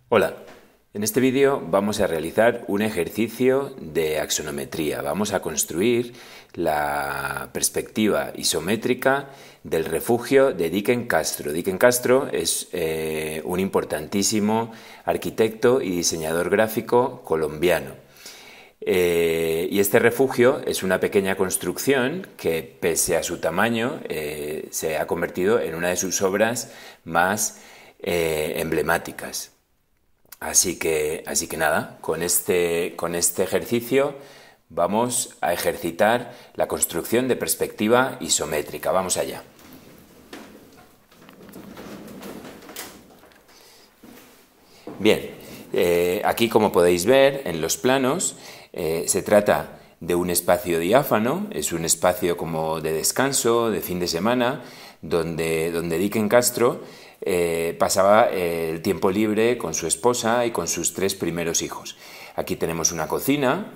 Hola, en este vídeo vamos a realizar un ejercicio de axonometría. Vamos a construir la perspectiva isométrica del refugio de Dicken Castro. Dicken Castro es un importantísimo arquitecto y diseñador gráfico colombiano. Y este refugio es una pequeña construcción que, pese a su tamaño, se ha convertido en una de sus obras más emblemáticas. Así que nada, con este ejercicio vamos a ejercitar la construcción de perspectiva isométrica. Vamos allá. Bien, aquí, como podéis ver en los planos, se trata de un espacio diáfano, es un espacio como de descanso, de fin de semana, donde Dicken Castro pasaba el tiempo libre con su esposa y con sus 3 primeros hijos. Aquí tenemos una cocina,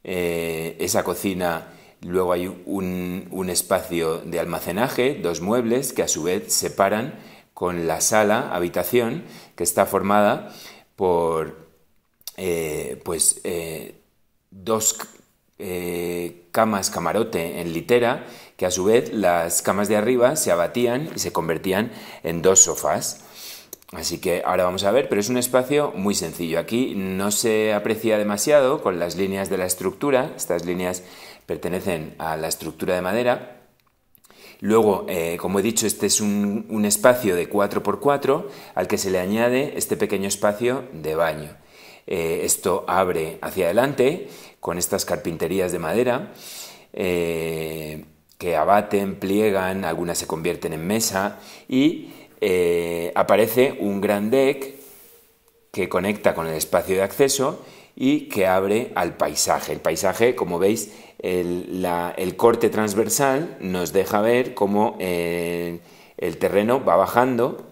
esa cocina, luego hay un espacio de almacenaje, 2 muebles que a su vez separan con la sala, habitación, que está formada por 2 camas camarote en litera, que a su vez las camas de arriba se abatían y se convertían en 2 sofás. Así que ahora vamos a ver, pero es un espacio muy sencillo. Aquí no se aprecia demasiado con las líneas de la estructura. Estas líneas pertenecen a la estructura de madera. Luego, como he dicho, este es un espacio de 4×4 al que se le añade este pequeño espacio de baño. Esto abre hacia adelante con estas carpinterías de madera que abaten, pliegan, algunas se convierten en mesa y aparece un gran deck que conecta con el espacio de acceso y que abre al paisaje. El paisaje, como veis, el corte transversal nos deja ver cómo el terreno va bajando,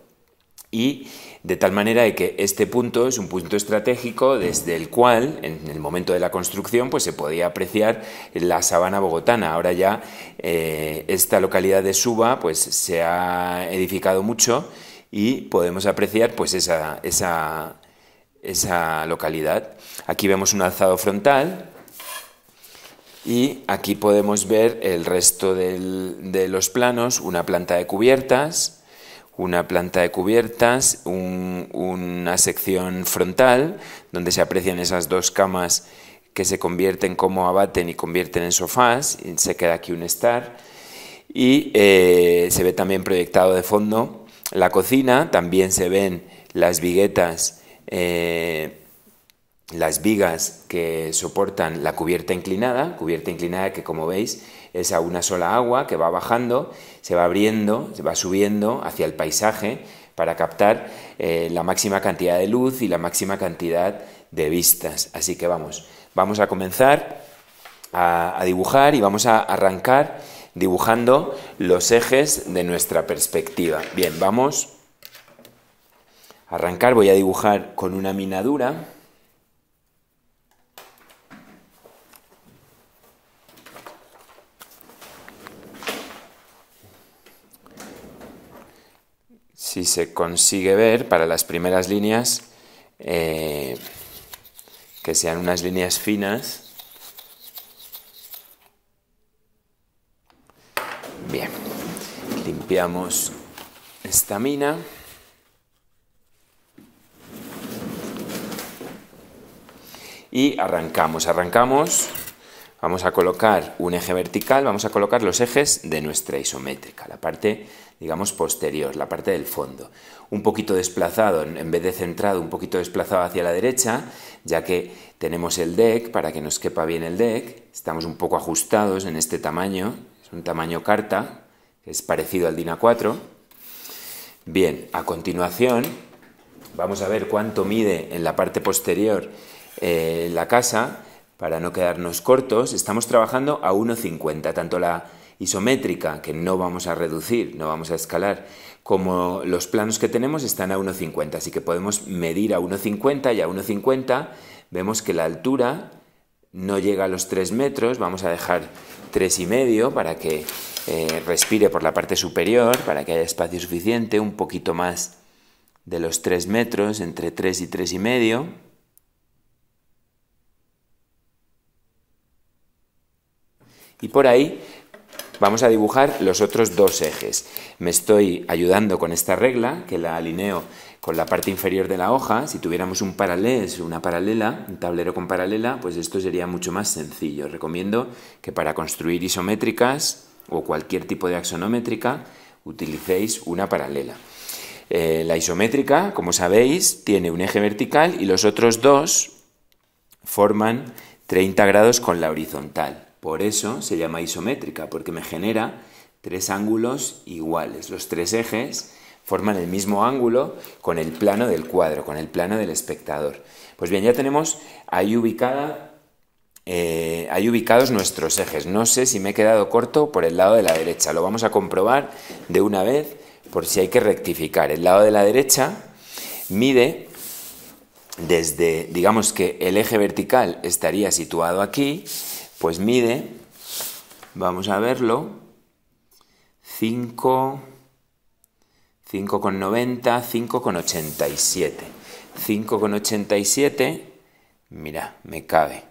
y de tal manera de que este punto es un punto estratégico desde el cual, en el momento de la construcción, pues se podía apreciar la sabana bogotana. Ahora ya esta localidad de Suba pues se ha edificado mucho y podemos apreciar pues esa localidad. Aquí vemos un alzado frontal y aquí podemos ver el resto de los planos, una planta de cubiertas, una sección frontal donde se aprecian esas 2 camas que se convierten, como abaten y convierten en sofás, y se queda aquí un estar, y se ve también proyectado de fondo la cocina. También se ven las viguetas, las vigas que soportan la cubierta inclinada que, como veis, es a una sola agua que va bajando, se va abriendo, se va subiendo hacia el paisaje para captar la máxima cantidad de luz y la máxima cantidad de vistas. Así que vamos a comenzar a dibujar y vamos a arrancar dibujando los ejes de nuestra perspectiva. Bien, vamos a arrancar. Voy a dibujar con una minadura. Si se consigue ver, para las primeras líneas, que sean unas líneas finas. Bien, limpiamos esta mina. Y arrancamos. Vamos a colocar un eje vertical, vamos a colocar los ejes de nuestra isométrica, la parte, digamos, posterior, la parte del fondo. Un poquito desplazado, en vez de centrado, un poquito desplazado hacia la derecha, ya que tenemos el deck, para que nos quepa bien el deck. Estamos un poco ajustados en este tamaño, es un tamaño carta, que es parecido al DIN A4. Bien, a continuación vamos a ver cuánto mide en la parte posterior la casa. Para no quedarnos cortos, estamos trabajando a 1,50, tanto la isométrica, que no vamos a reducir, no vamos a escalar, como los planos que tenemos están a 1,50, así que podemos medir a 1,50 y a 1,50 vemos que la altura no llega a los 3 metros, vamos a dejar 3,5 para que respire por la parte superior, para que haya espacio suficiente, un poquito más de los 3 metros, entre 3 y 3,5. Y por ahí vamos a dibujar los otros 2 ejes. Me estoy ayudando con esta regla, que la alineo con la parte inferior de la hoja. Si tuviéramos un paralés, una paralela, un tablero con paralela, pues esto sería mucho más sencillo. Recomiendo que para construir isométricas o cualquier tipo de axonométrica utilicéis una paralela. La isométrica, como sabéis, tiene un eje vertical y los otros 2 forman 30 grados con la horizontal. Por eso se llama isométrica, porque me genera 3 ángulos iguales. Los 3 ejes forman el mismo ángulo con el plano del cuadro, con el plano del espectador. Pues bien, ya tenemos ahí ubicados nuestros ejes. No sé si me he quedado corto por el lado de la derecha. Lo vamos a comprobar de una vez por si hay que rectificar. El lado de la derecha mide desde, digamos que el eje vertical estaría situado aquí, pues mide, vamos a verlo, 5,90, 5,87. 5,87, mira, me cabe,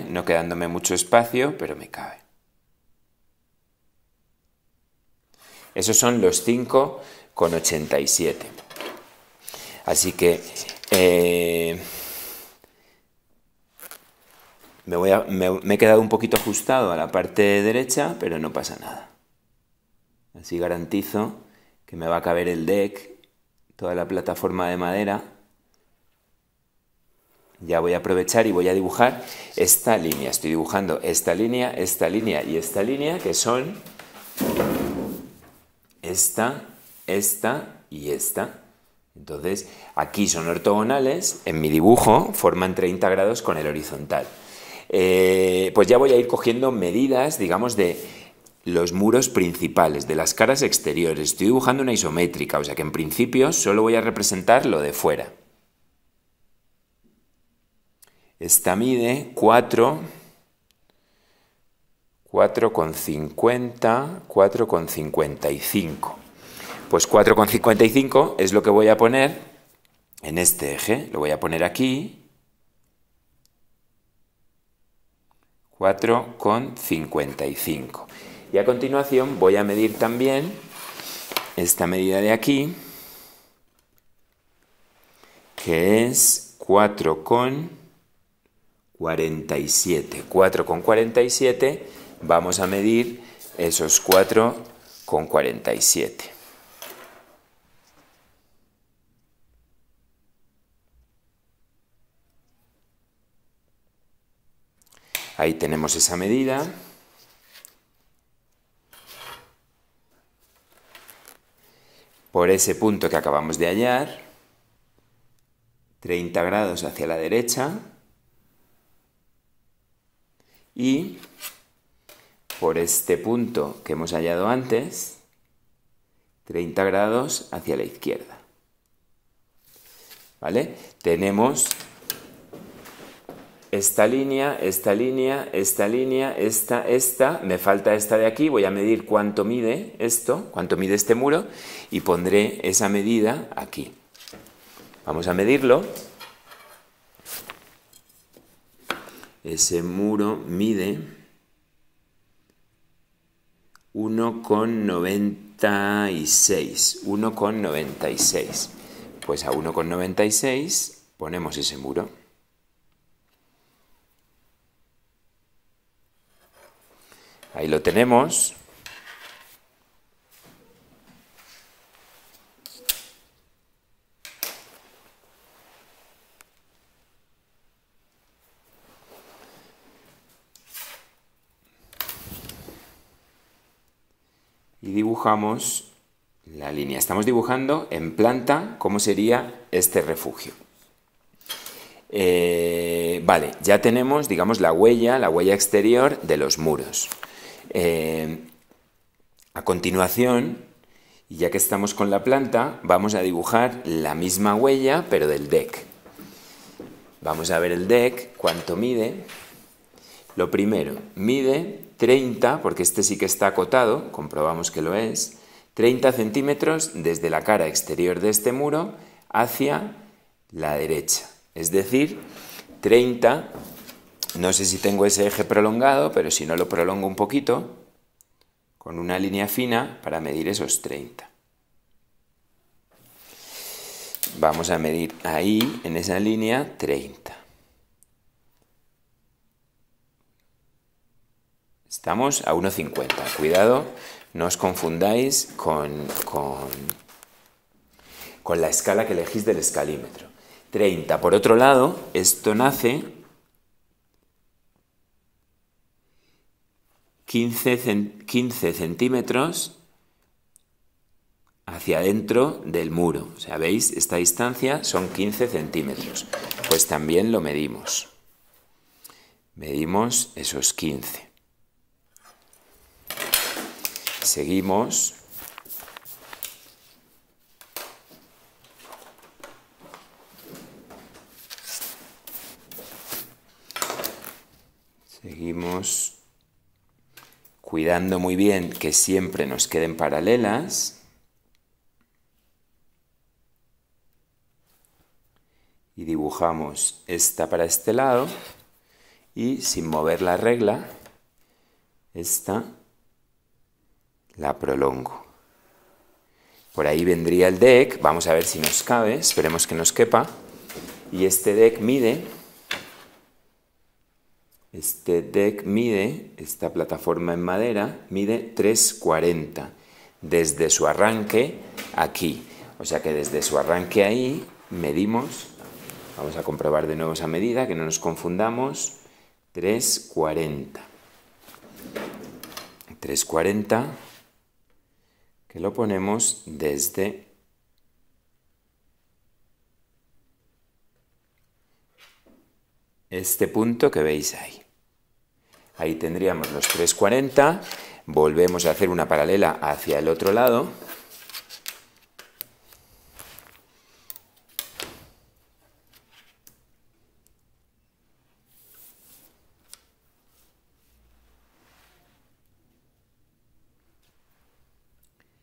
no quedándome mucho espacio, pero me cabe. Esos son los 5,87. Así que me he quedado un poquito ajustado a la parte derecha, pero no pasa nada. Así garantizo que me va a caber el deck, toda la plataforma de madera. Ya voy a aprovechar y voy a dibujar esta línea. Estoy dibujando esta línea y esta línea, que son esta y esta. Entonces, aquí son ortogonales, en mi dibujo forman 30 grados con el horizontal. Pues ya voy a ir cogiendo medidas, digamos, de los muros principales, de las caras exteriores. Estoy dibujando una isométrica, o sea que en principio solo voy a representar lo de fuera. Esta mide 4,50, 4,55. Pues 4,55 es lo que voy a poner en este eje. Lo voy a poner aquí. 4,55. Y a continuación voy a medir también esta medida de aquí, que es 4,47. 4,47, vamos a medir esos 4,47. Ahí tenemos esa medida. Por ese punto que acabamos de hallar, 30 grados hacia la derecha, y por este punto que hemos hallado antes, 30 grados hacia la izquierda. ¿Vale? Tenemos esta línea, esta, me falta esta de aquí, voy a medir cuánto mide esto, cuánto mide este muro, y pondré esa medida aquí. Vamos a medirlo. Ese muro mide 1,96. 1,96. Pues a 1,96 ponemos ese muro. Ahí lo tenemos. Y dibujamos la línea. Estamos dibujando en planta cómo sería este refugio. Vale, ya tenemos, digamos, la huella exterior de los muros. A continuación, y ya que estamos con la planta, vamos a dibujar la misma huella, pero del deck. Vamos a ver el deck, cuánto mide. Lo primero, mide 30, porque este sí que está acotado, comprobamos que lo es, 30 centímetros desde la cara exterior de este muro hacia la derecha. Es decir, 30, no sé si tengo ese eje prolongado, pero si no lo prolongo un poquito, con una línea fina para medir esos 30. Vamos a medir ahí, en esa línea, 30. Estamos a 1,50. Cuidado, no os confundáis con la escala que elegís del escalímetro. 30. Por otro lado, esto nace 15 centímetros hacia adentro del muro. O sea, ¿veis? Esta distancia son 15 centímetros. Pues también lo medimos. Medimos esos 15. Seguimos. Seguimos cuidando muy bien que siempre nos queden paralelas. Y dibujamos esta para este lado. Y sin mover la regla, esta la prolongo. Por ahí vendría el deck. Vamos a ver si nos cabe. Esperemos que nos quepa. Y este deck mide, esta plataforma en madera, mide 3,40 desde su arranque aquí. O sea que desde su arranque ahí medimos, vamos a comprobar de nuevo esa medida, que no nos confundamos, 3,40. 3,40, que lo ponemos desde este punto que veis ahí. Ahí tendríamos los 3,40, volvemos a hacer una paralela hacia el otro lado.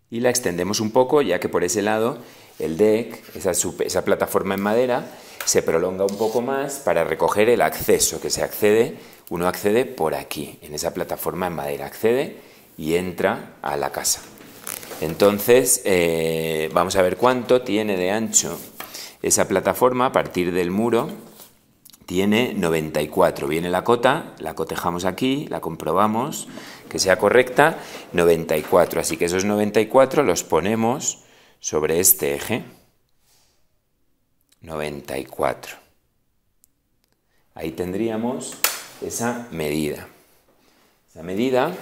Y la extendemos un poco, ya que por ese lado el deck, esa plataforma en madera, se prolonga un poco más para recoger el acceso, que uno accede por aquí, en esa plataforma en madera, accede y entra a la casa. Entonces, vamos a ver cuánto tiene de ancho esa plataforma a partir del muro. Tiene 94. Viene la cota, la cotejamos aquí, la comprobamos que sea correcta, 94. Así que esos 94 los ponemos sobre este eje. 94. Ahí tendríamos esa medida. Esa medida,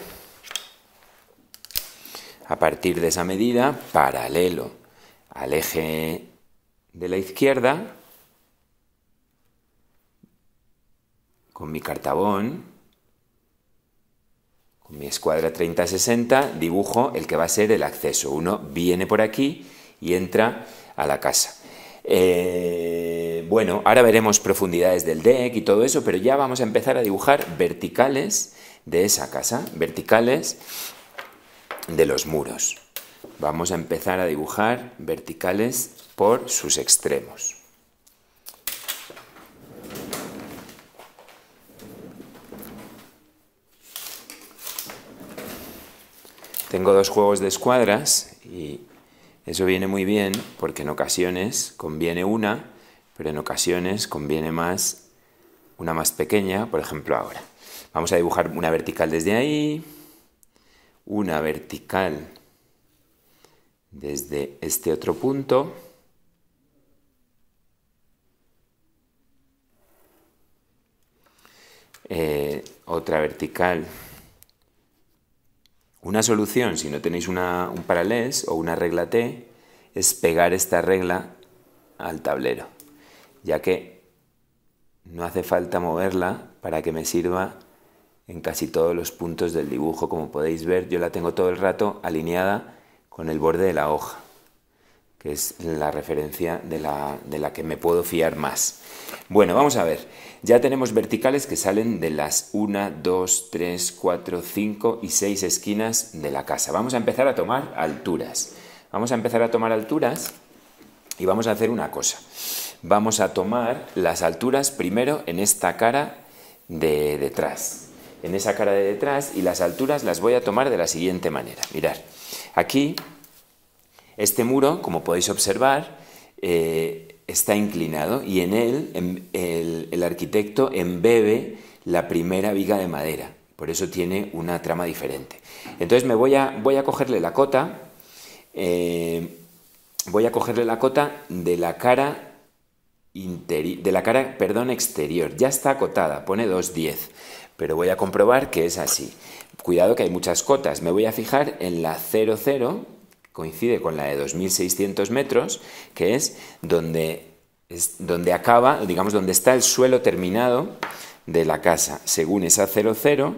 a partir de esa medida, paralelo al eje de la izquierda, con mi cartabón, con mi escuadra 3060, dibujo el que va a ser el acceso. Uno viene por aquí y entra a la casa. Bueno, ahora veremos profundidades del deck y todo eso, pero ya vamos a empezar a dibujar verticales de esa casa, verticales de los muros. Vamos a empezar a dibujar verticales por sus extremos. Tengo dos juegos de escuadras y eso viene muy bien porque en ocasiones conviene una, pero en ocasiones conviene más una más pequeña, por ejemplo ahora. Vamos a dibujar una vertical desde ahí, una vertical desde este otro punto, otra vertical. Una solución, si no tenéis un paralés o una regla T, es pegar esta regla al tablero, ya que no hace falta moverla para que me sirva en casi todos los puntos del dibujo. Como podéis ver, yo la tengo todo el rato alineada con el borde de la hoja, que es la referencia de la que me puedo fiar más. Bueno, vamos a ver. Ya tenemos verticales que salen de las 1, 2, 3, 4, 5 y 6 esquinas de la casa. Vamos a empezar a tomar alturas. Vamos a empezar a tomar alturas y vamos a hacer una cosa. Vamos a tomar las alturas primero en esta cara de detrás. En esa cara de detrás, y las alturas las voy a tomar de la siguiente manera. Mirad, aquí este muro, como podéis observar, está inclinado y en él el arquitecto embebe la primera viga de madera. Por eso tiene una trama diferente. Entonces voy a cogerle la cota, de la cara exterior. Ya está acotada, pone 2,10, pero voy a comprobar que es así. Cuidado que hay muchas cotas. Me voy a fijar en la 00, coincide con la de 2.600 metros, que es donde acaba, digamos, donde está el suelo terminado de la casa. Según esa 00,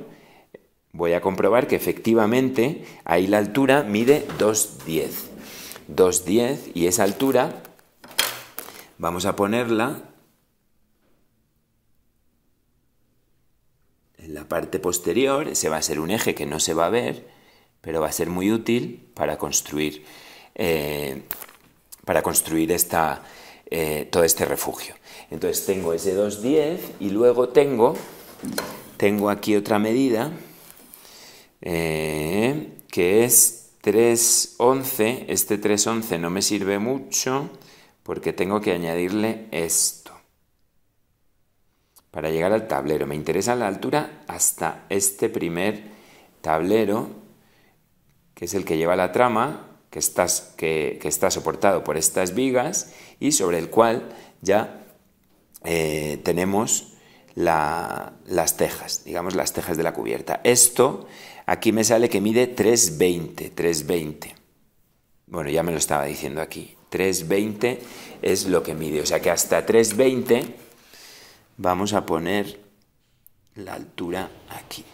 voy a comprobar que efectivamente ahí la altura mide 2,10. 2,10, y esa altura vamos a ponerla en la parte posterior. Ese va a ser un eje que no se va a ver, pero va a ser muy útil para construir todo este refugio. Entonces tengo ese 2,10 y luego tengo aquí otra medida que es 3,11. Este 3,11 no me sirve mucho porque tengo que añadirle esto para llegar al tablero. Me interesa la altura hasta este primer tablero, que es el que lleva la trama, que está soportado por estas vigas y sobre el cual ya tenemos las tejas, digamos las tejas de la cubierta. Esto aquí me sale que mide 3,20. Bueno, ya me lo estaba diciendo aquí. 3,20 es lo que mide. O sea que hasta 3,20 vamos a poner la altura aquí.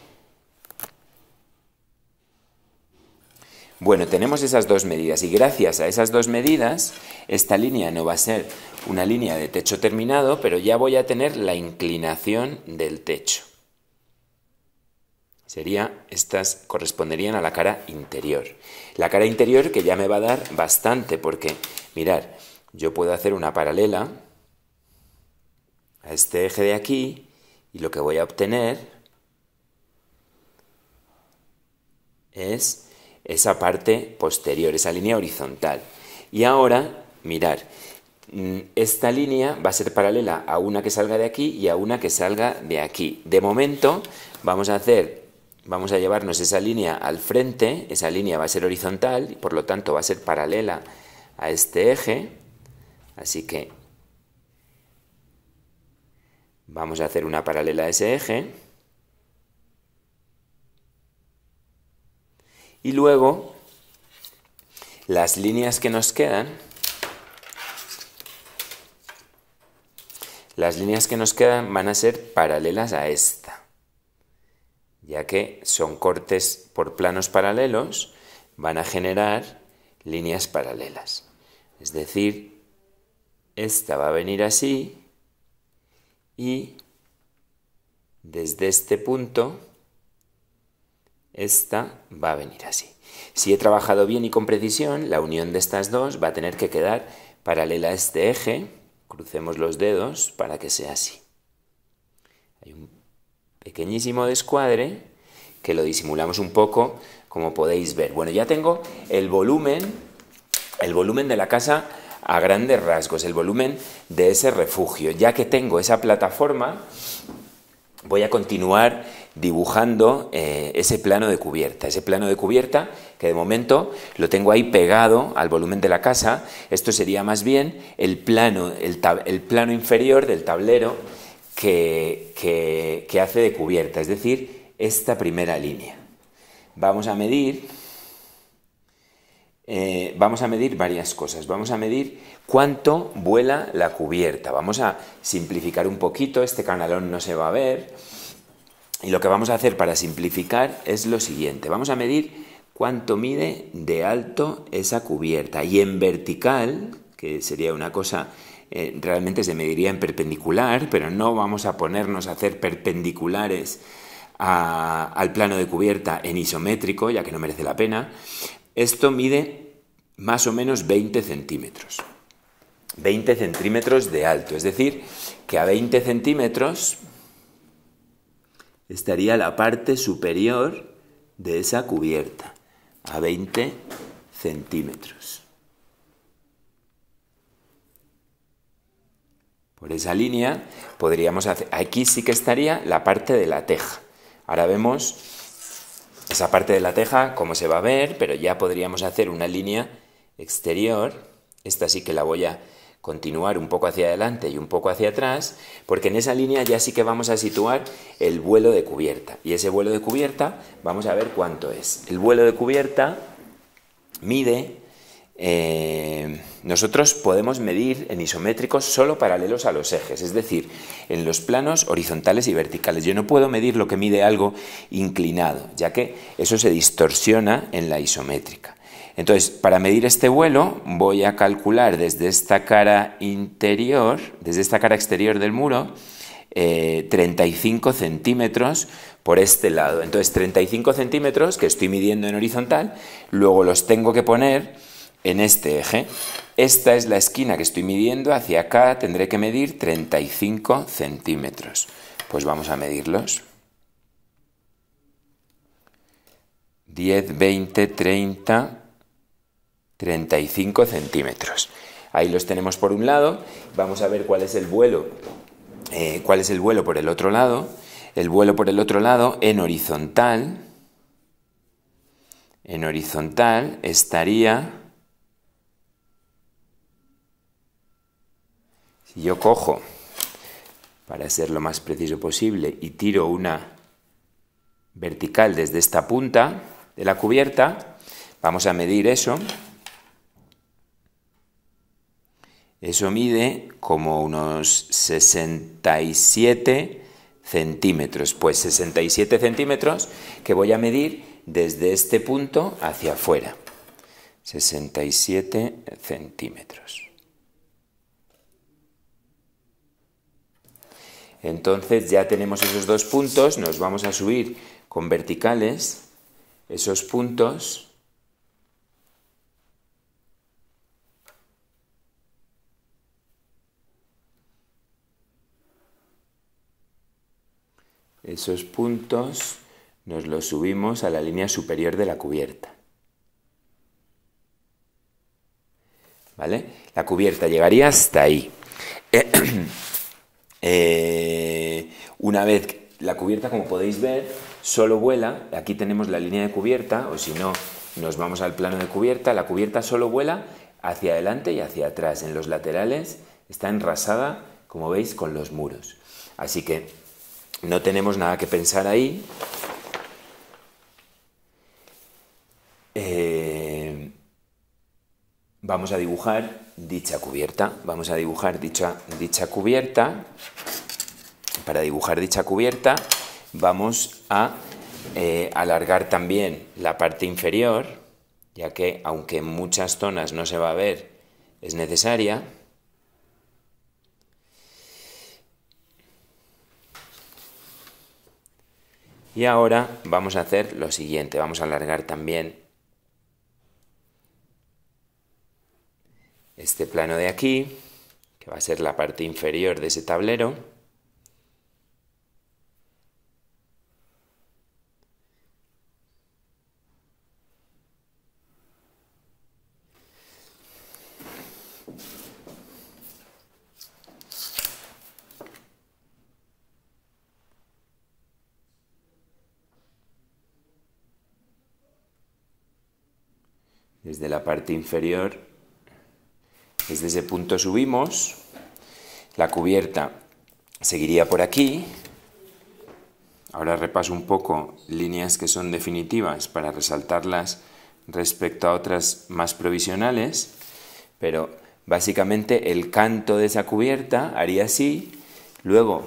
Bueno, tenemos esas dos medidas y gracias a esas dos medidas esta línea no va a ser una línea de techo terminado, pero ya voy a tener la inclinación del techo. Estas corresponderían a la cara interior. La cara interior que ya me va a dar bastante porque, mirad, yo puedo hacer una paralela a este eje de aquí y lo que voy a obtener es esa parte posterior, esa línea horizontal. Y ahora, mirad, esta línea va a ser paralela a una que salga de aquí y a una que salga de aquí. De momento vamos a llevarnos esa línea al frente. Esa línea va a ser horizontal y por lo tanto va a ser paralela a este eje. Así que vamos a hacer una paralela a ese eje. Y luego, las líneas que nos quedan, van a ser paralelas a esta, ya que son cortes por planos paralelos, van a generar líneas paralelas. Es decir, esta va a venir así y desde este punto esta va a venir así. Si he trabajado bien y con precisión, la unión de estas dos va a tener que quedar paralela a este eje. Crucemos los dedos para que sea así. Hay un pequeñísimo descuadre que lo disimulamos un poco, como podéis ver. Bueno, ya tengo el volumen de la casa a grandes rasgos, el volumen de ese refugio. Ya que tengo esa plataforma, voy a continuar dibujando ese plano de cubierta. Ese plano de cubierta que de momento lo tengo ahí pegado al volumen de la casa. Esto sería más bien el plano inferior del tablero que hace de cubierta, es decir, esta primera línea. Vamos a medir varias cosas. Vamos a medir cuánto vuela la cubierta. Vamos a simplificar un poquito, este canalón no se va a ver. Y lo que vamos a hacer para simplificar es lo siguiente. Vamos a medir cuánto mide de alto esa cubierta. Y en vertical, que sería una cosa, realmente se mediría en perpendicular, pero no vamos a ponernos a hacer perpendiculares al plano de cubierta en isométrico, ya que no merece la pena. Esto mide más o menos 20 centímetros. 20 centímetros de alto, es decir, que a 20 centímetros estaría la parte superior de esa cubierta, a 20 centímetros. Por esa línea podríamos hacer, aquí sí que estaría la parte de la teja. Ahora vemos esa parte de la teja, cómo se va a ver, pero ya podríamos hacer una línea exterior. Esta sí que la voy a continuar un poco hacia adelante y un poco hacia atrás, porque en esa línea ya sí que vamos a situar el vuelo de cubierta. Y ese vuelo de cubierta, vamos a ver cuánto es. El vuelo de cubierta mide, nosotros podemos medir en isométricos solo paralelos a los ejes, es decir, en los planos horizontales y verticales. Yo no puedo medir lo que mide algo inclinado, ya que eso se distorsiona en la isométrica. Entonces, para medir este vuelo, voy a calcular desde esta cara interior, desde esta cara exterior del muro, 35 centímetros por este lado. Entonces, 35 centímetros que estoy midiendo en horizontal, luego los tengo que poner en este eje. Esta es la esquina que estoy midiendo, hacia acá tendré que medir 35 centímetros. Pues vamos a medirlos. 10, 20, 30... 35 centímetros. Ahí los tenemos por un lado. Vamos a ver cuál es el vuelo por el otro lado. El vuelo por el otro lado en horizontal estaría, si yo cojo, para ser lo más preciso posible, y tiro una vertical desde esta punta de la cubierta, vamos a medir eso. Eso mide como unos 67 centímetros. Pues 67 centímetros que voy a medir desde este punto hacia afuera. 67 centímetros. Entonces ya tenemos esos dos puntos, nos vamos a subir con verticales esos puntos. Esos puntos nos los subimos a la línea superior de la cubierta. ¿Vale? La cubierta llegaría hasta ahí. Una vez la cubierta, como podéis ver, solo vuela. Aquí tenemos la línea de cubierta, o si no, nos vamos al plano de cubierta. La cubierta solo vuela hacia adelante y hacia atrás. En los laterales está enrasada, como veis, con los muros. Así que no tenemos nada que pensar ahí. Vamos a dibujar dicha cubierta. Vamos a dibujar dicha cubierta. Para dibujar dicha cubierta vamos a alargar también la parte inferior, ya que aunque en muchas zonas no se va a ver, es necesaria. Y ahora vamos a hacer lo siguiente, vamos a alargar también este plano de aquí, que va a ser la parte inferior de ese tablero. Desde la parte inferior, desde ese punto subimos, la cubierta seguiría por aquí. Ahora repaso un poco líneas que son definitivas para resaltarlas respecto a otras más provisionales, pero básicamente el canto de esa cubierta haría así, luego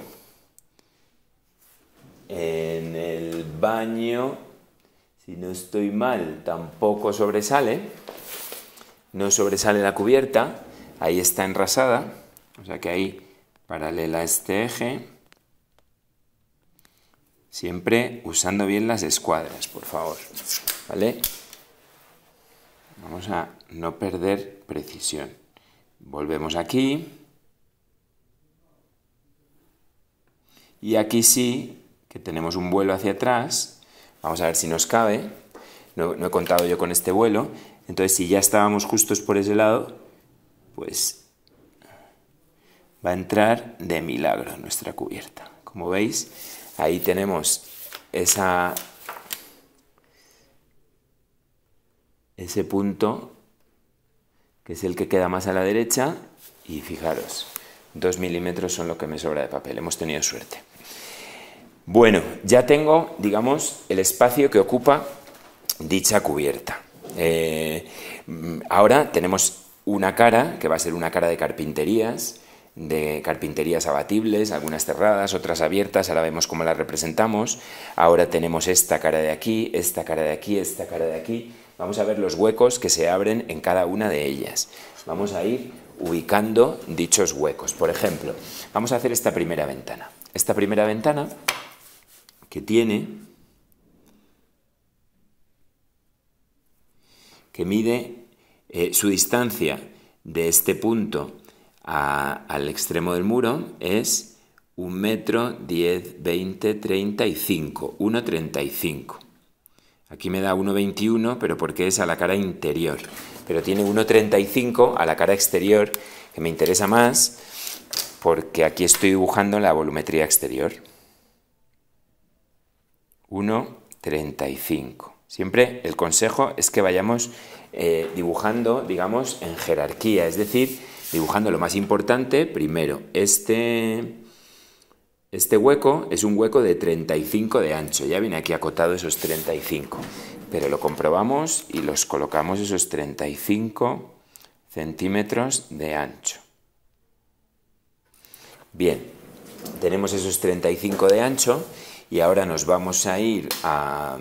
en el baño si no estoy mal, tampoco sobresale, no sobresale la cubierta, ahí está enrasada, o sea que ahí paralela a este eje, siempre usando bien las escuadras, por favor, ¿vale? Vamos a no perder precisión. Volvemos aquí. Y aquí sí que tenemos un vuelo hacia atrás. Vamos a ver si nos cabe. No he contado yo con este vuelo. Entonces, si ya estábamos justos por ese lado, pues va a entrar de milagro en nuestra cubierta. Como veis, ahí tenemos ese punto, que es el que queda más a la derecha, y fijaros, 2 milímetros son lo que me sobra de papel. Hemos tenido suerte. Bueno, ya tengo, digamos, el espacio que ocupa dicha cubierta. Ahora tenemos una cara, que va a ser una cara de carpinterías abatibles, algunas cerradas, otras abiertas, ahora vemos cómo las representamos. Ahora tenemos esta cara de aquí, esta cara de aquí, esta cara de aquí. Vamos a ver los huecos que se abren en cada una de ellas. Vamos a ir ubicando dichos huecos. Por ejemplo, vamos a hacer esta primera ventana. Esta primera ventana que mide su distancia de este punto al extremo del muro es 1 metro 10, 20, 35, 1,35. Aquí me da 1,21, pero porque es a la cara interior. Pero tiene 1,35 a la cara exterior, que me interesa más, porque aquí estoy dibujando la volumetría exterior. 1,35. Siempre el consejo es que vayamos dibujando, digamos, en jerarquía, es decir, dibujando lo más importante primero. Este hueco es un hueco de 35 de ancho, ya viene aquí acotado esos 35, pero lo comprobamos y los colocamos esos 35 centímetros de ancho. Bien, tenemos esos 35 de ancho y ahora nos vamos a ir a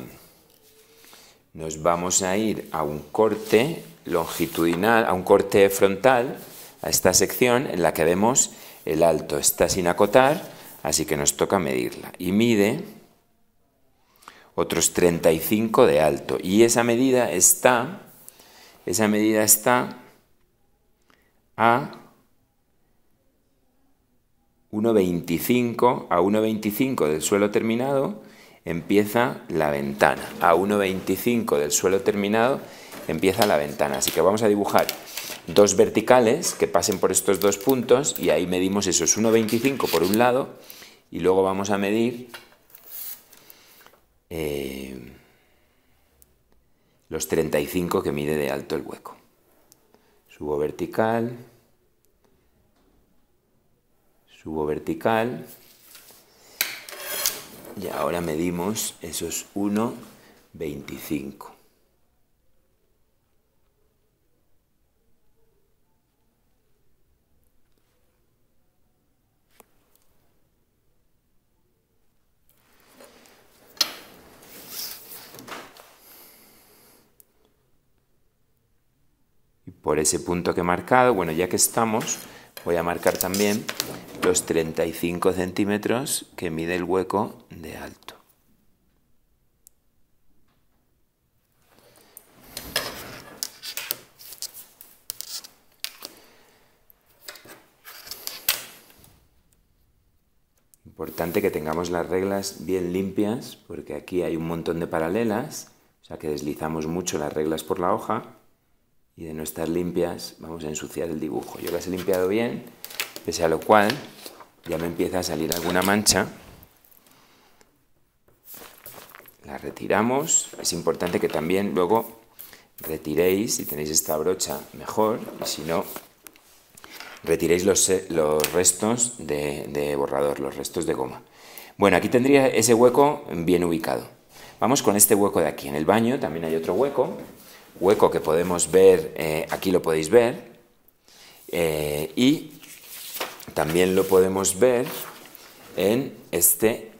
un corte longitudinal, a un corte frontal, a esta sección en la que vemos el alto. Está sin acotar, así que nos toca medirla. Y mide otros 35 de alto. Y esa medida está a 1,25, a 1,25 del suelo terminado empieza la ventana. A 1,25 del suelo terminado empieza la ventana. Así que vamos a dibujar dos verticales que pasen por estos dos puntos y ahí medimos esos 1,25 por un lado y luego vamos a medir los 35 que mide de alto el hueco. Subo vertical, y ahora medimos esos 1,25. Y por ese punto que he marcado, bueno, ya que estamos, voy a marcar también los 35 centímetros que mide el hueco de alto. Importante que tengamos las reglas bien limpias, porque aquí hay un montón de paralelas, o sea que deslizamos mucho las reglas por la hoja, y de no estar limpias vamos a ensuciar el dibujo. Yo las he limpiado bien, pese a lo cual ya me empieza a salir alguna mancha. La retiramos. Es importante que también luego retiréis, si tenéis esta brocha mejor, y si no, retiréis los restos de borrador, los restos de goma. Bueno, aquí tendría ese hueco bien ubicado. Vamos con este hueco de aquí. En el baño también hay otro hueco que podemos ver, aquí lo podéis ver, y también lo podemos ver en este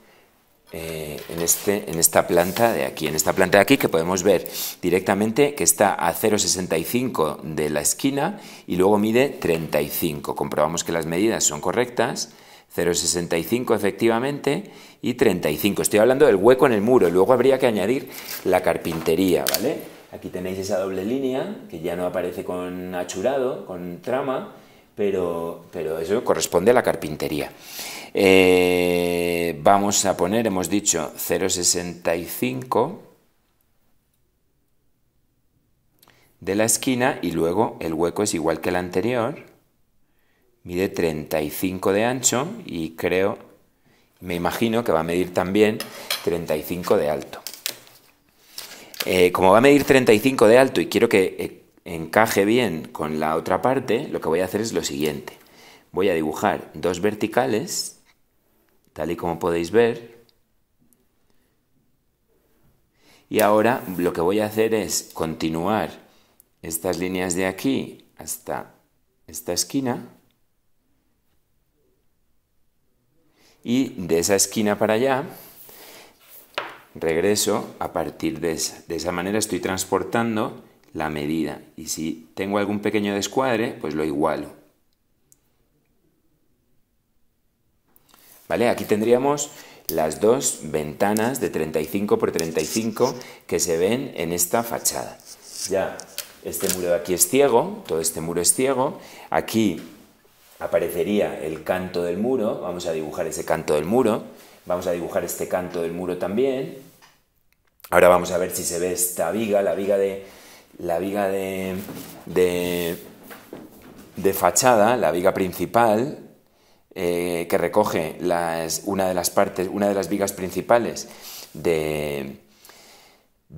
en esta planta de aquí. En esta planta de aquí, que podemos ver directamente que está a 0,65 de la esquina y luego mide 35. Comprobamos que las medidas son correctas. 0,65 efectivamente y 35. Estoy hablando del hueco en el muro. Luego habría que añadir la carpintería, ¿vale? Aquí tenéis esa doble línea que ya no aparece con achurado, con trama, pero eso corresponde a la carpintería. Vamos a poner, hemos dicho 0,65 de la esquina y luego el hueco es igual que el anterior, mide 35 de ancho y me imagino que va a medir también 35 de alto. Como va a medir 35 de alto y quiero que encaje bien con la otra parte, lo que voy a hacer es lo siguiente. Voy a dibujar dos verticales, tal y como podéis ver. Y ahora lo que voy a hacer es continuar estas líneas de aquí hasta esta esquina. Y de esa esquina para allá, regreso a partir de esa. De esa manera estoy transportando la medida. Y si tengo algún pequeño descuadre, pues lo igualo. ¿Vale? Aquí tendríamos las dos ventanas de 35 por 35 que se ven en esta fachada. Ya, este muro de aquí es ciego, todo este muro es ciego. Aquí aparecería el canto del muro, vamos a dibujar ese canto del muro, vamos a dibujar este canto del muro también. Ahora vamos a ver si se ve esta viga, la viga de fachada, la viga principal, que recoge una de las vigas principales del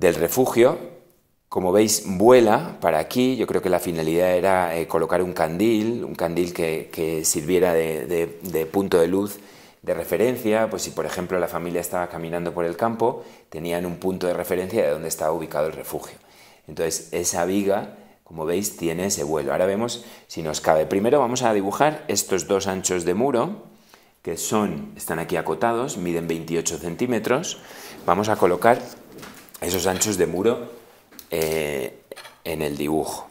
refugio. Como veis, vuela para aquí. Yo creo que la finalidad era colocar un candil que sirviera de punto de luz de referencia. Pues si, por ejemplo, la familia estaba caminando por el campo, tenían un punto de referencia de dónde estaba ubicado el refugio. Entonces, esa viga, como veis, tiene ese vuelo. Ahora vemos si nos cabe. Primero vamos a dibujar estos dos anchos de muro, que están aquí acotados, miden 28 centímetros. Vamos a colocar esos anchos de muro en el dibujo.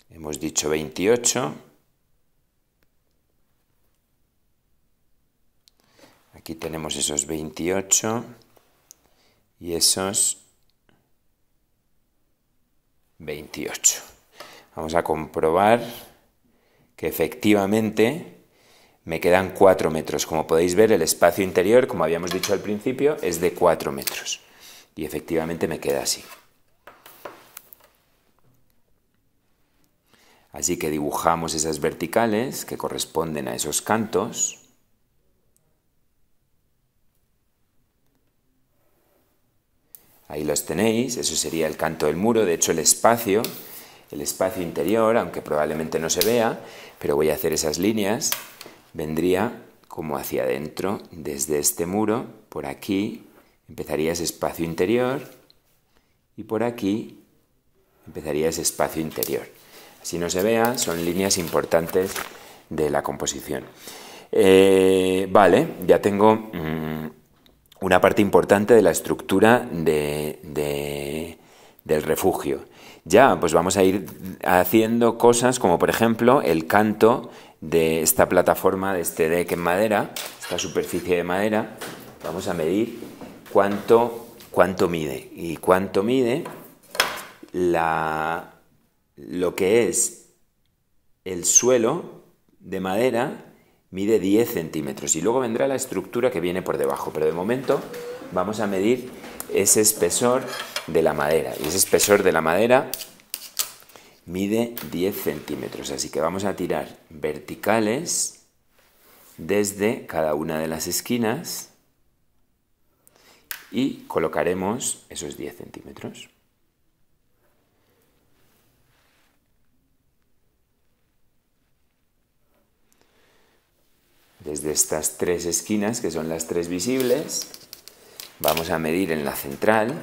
Hemos dicho 28. Aquí tenemos esos 28 y esos 28. Vamos a comprobar que efectivamente me quedan 4 metros. Como podéis ver, el espacio interior, como habíamos dicho al principio, es de 4 metros. Y efectivamente me queda así. Así que dibujamos esas verticales que corresponden a esos cantos. Ahí los tenéis, eso sería el canto del muro. De hecho, el espacio interior, aunque probablemente no se vea, pero voy a hacer esas líneas, vendría como hacia adentro, desde este muro, por aquí, empezaría ese espacio interior y por aquí empezaría ese espacio interior. Así no se vea, son líneas importantes de la composición. Vale, ya tengo una parte importante de la estructura del refugio. Ya, pues vamos a ir haciendo cosas como, por ejemplo, el canto de esta plataforma, de este deck en madera, esta superficie de madera. Vamos a medir cuánto mide. Y cuánto mide lo que es el suelo de madera, mide 10 centímetros. Y luego vendrá la estructura que viene por debajo. Pero de momento vamos a medir ese espesor de la madera. Y ese espesor de la madera mide 10 centímetros. Así que vamos a tirar verticales desde cada una de las esquinas y colocaremos esos 10 centímetros. Desde estas 3 esquinas, que son las 3 visibles, vamos a medir en la central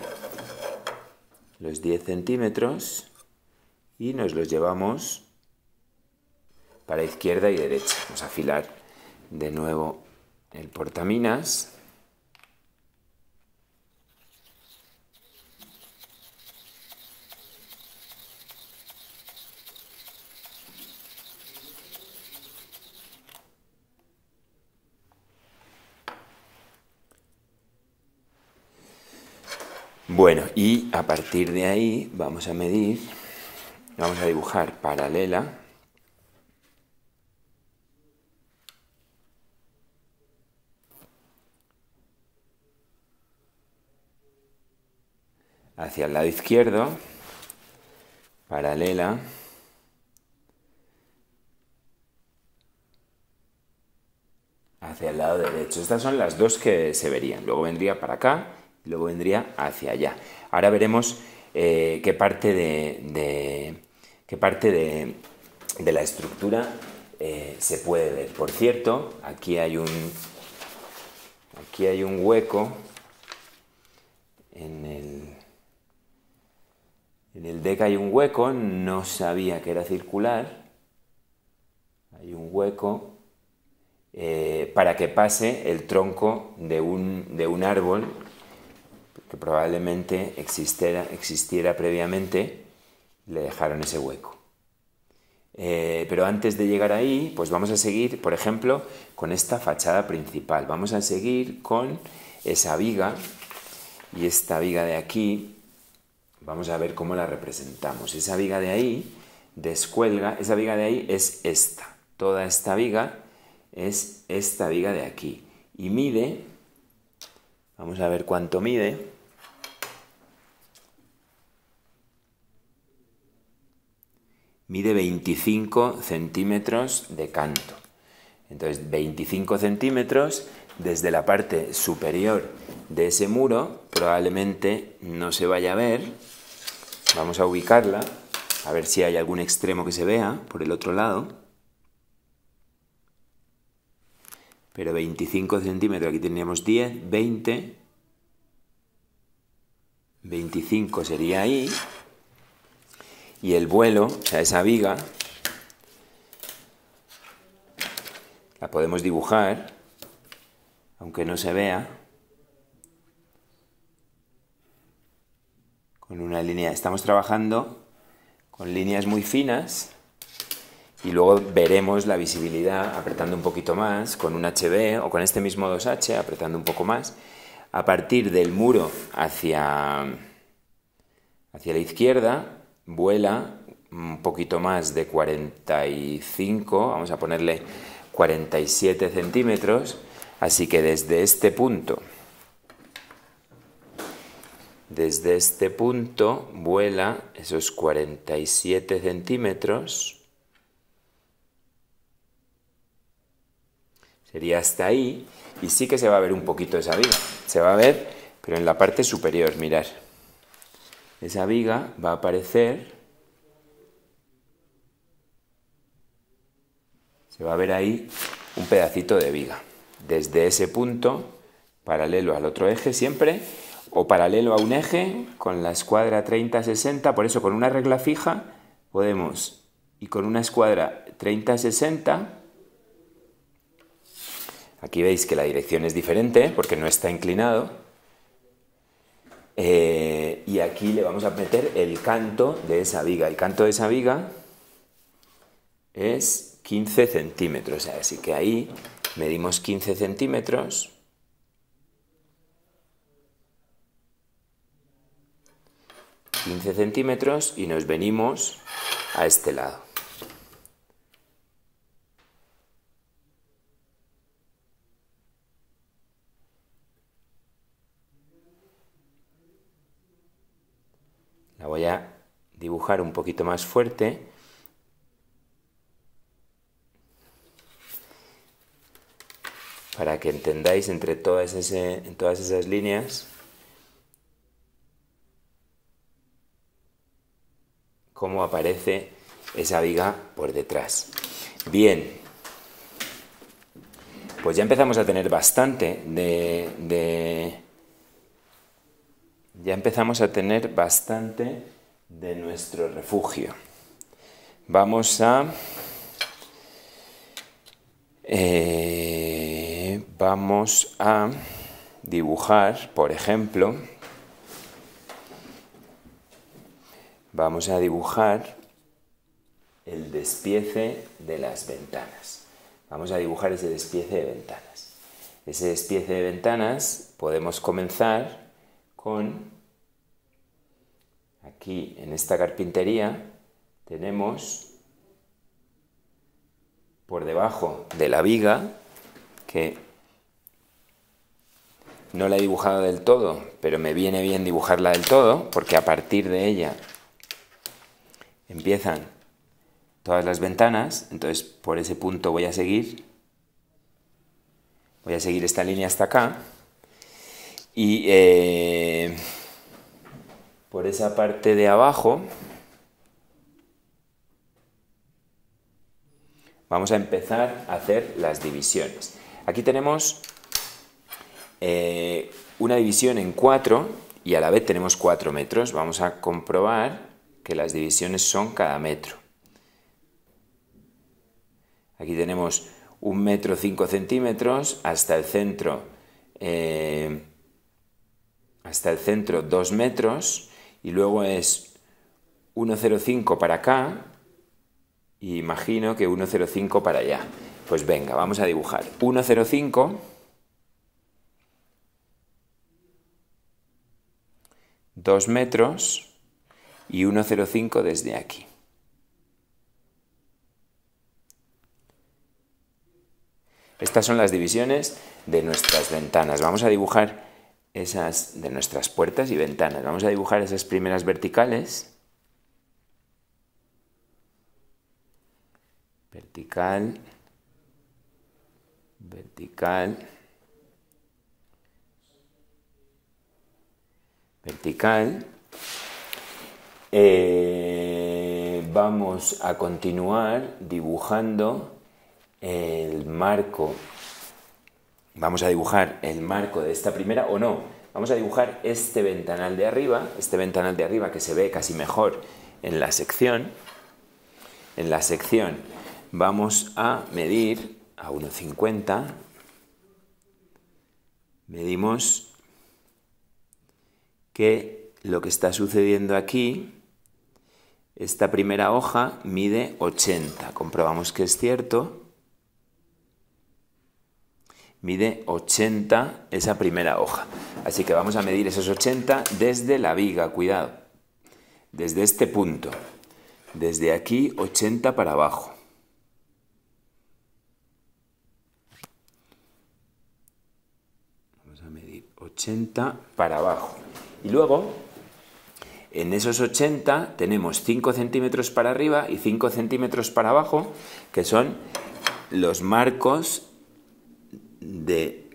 los 10 centímetros y nos los llevamos para izquierda y derecha. Vamos a afilar de nuevo el portaminas. Bueno, y a partir de ahí vamos a medir, vamos a dibujar paralela hacia el lado izquierdo, paralela hacia el lado derecho. Estas son las dos que se verían. Luego vendría para acá y luego vendría hacia allá. Ahora veremos qué parte de la estructura se puede ver. Por cierto, aquí hay un hueco en el deck hay un hueco, no sabía que era circular. Hay un hueco para que pase el tronco de un árbol que probablemente existiera previamente, le dejaron ese hueco. Pero antes de llegar ahí, pues vamos a seguir, por ejemplo, con esta fachada principal. Vamos a seguir con esa viga, y esta viga de aquí, vamos a ver cómo la representamos. Esa viga de ahí descuelga, esa viga de ahí es esta. Toda esta viga es esta viga de aquí. Y mide, vamos a ver cuánto mide. Mide 25 centímetros de canto. Entonces, 25 centímetros desde la parte superior de ese muro, probablemente no se vaya a ver. Vamos a ubicarla, a ver si hay algún extremo que se vea por el otro lado. Pero 25 centímetros, aquí tendríamos 10, 20, 25 sería ahí. Y el vuelo, o sea, esa viga, la podemos dibujar, aunque no se vea, con una línea. Estamos trabajando con líneas muy finas y luego veremos la visibilidad apretando un poquito más, con un HB o con este mismo 2H, apretando un poco más, a partir del muro hacia la izquierda. Vuela un poquito más de 45, vamos a ponerle 47 centímetros, así que desde este punto vuela esos 47 centímetros, sería hasta ahí, y sí que se va a ver un poquito esa viga, se va a ver, pero en la parte superior, mirad. Esa viga va a aparecer, se va a ver ahí un pedacito de viga. Desde ese punto, paralelo al otro eje siempre, o paralelo a un eje con la escuadra 30-60, por eso con una regla fija podemos, y con una escuadra 30-60, aquí veis que la dirección es diferente porque no está inclinado. Y aquí le vamos a meter el canto de esa viga. El canto de esa viga es 15 centímetros. Así que ahí medimos 15 centímetros. Y nos venimos a este lado. La voy a dibujar un poquito más fuerte. Para que entendáis entre todas esas líneas cómo aparece esa viga por detrás. Bien, pues ya empezamos a tener bastante de nuestro refugio. Vamos a dibujar, por ejemplo, vamos a dibujar el despiece de las ventanas. Vamos a dibujar ese despiece de ventanas. Ese despiece de ventanas podemos comenzar con aquí en esta carpintería tenemos por debajo de la viga, que no la he dibujado del todo, pero me viene bien dibujarla del todo, porque a partir de ella empiezan todas las ventanas. Entonces por ese punto voy a seguir esta línea hasta acá, y por esa parte de abajo vamos a empezar a hacer las divisiones. Aquí tenemos una división en 4 y a la vez tenemos 4 metros. Vamos a comprobar que las divisiones son cada metro. Aquí tenemos 1 metro 5 centímetros, hasta el centro 2 metros, y luego es 1,05 para acá, y imagino que 1,05 para allá. Pues venga, vamos a dibujar 1,05, 2 metros y 1,05 desde aquí. Estas son las divisiones de nuestras ventanas. Vamos a dibujar esas de nuestras puertas y ventanas. Vamos a dibujar esas primeras verticales. Vertical, vertical, vertical. Vamos a continuar dibujando el marco. Vamos a dibujar el marco de esta primera, o no, vamos a dibujar este ventanal de arriba que se ve casi mejor en la sección. En la sección vamos a medir a 1,50, medimos que lo que está sucediendo aquí, esta primera hoja mide 80, comprobamos que es cierto, mide 80 esa primera hoja, así que vamos a medir esos 80 desde la viga, cuidado, desde este punto, desde aquí 80 para abajo. Vamos a medir 80 para abajo. Y luego, en esos 80 tenemos 5 centímetros para arriba y 5 centímetros para abajo, que son los marcos de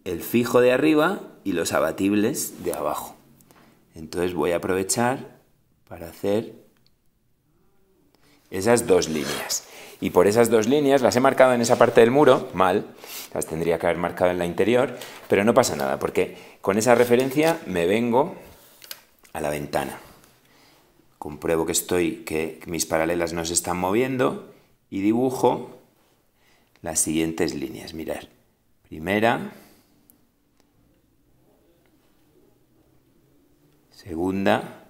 el fijo de arriba y los abatibles de abajo. Entonces voy a aprovechar para hacer esas dos líneas. Y por esas dos líneas las he marcado en esa parte del muro, mal, las tendría que haber marcado en la interior, pero no pasa nada, porque con esa referencia me vengo a la ventana. Compruebo que mis paralelas no se están moviendo y dibujo las siguientes líneas. Mirad, primera, segunda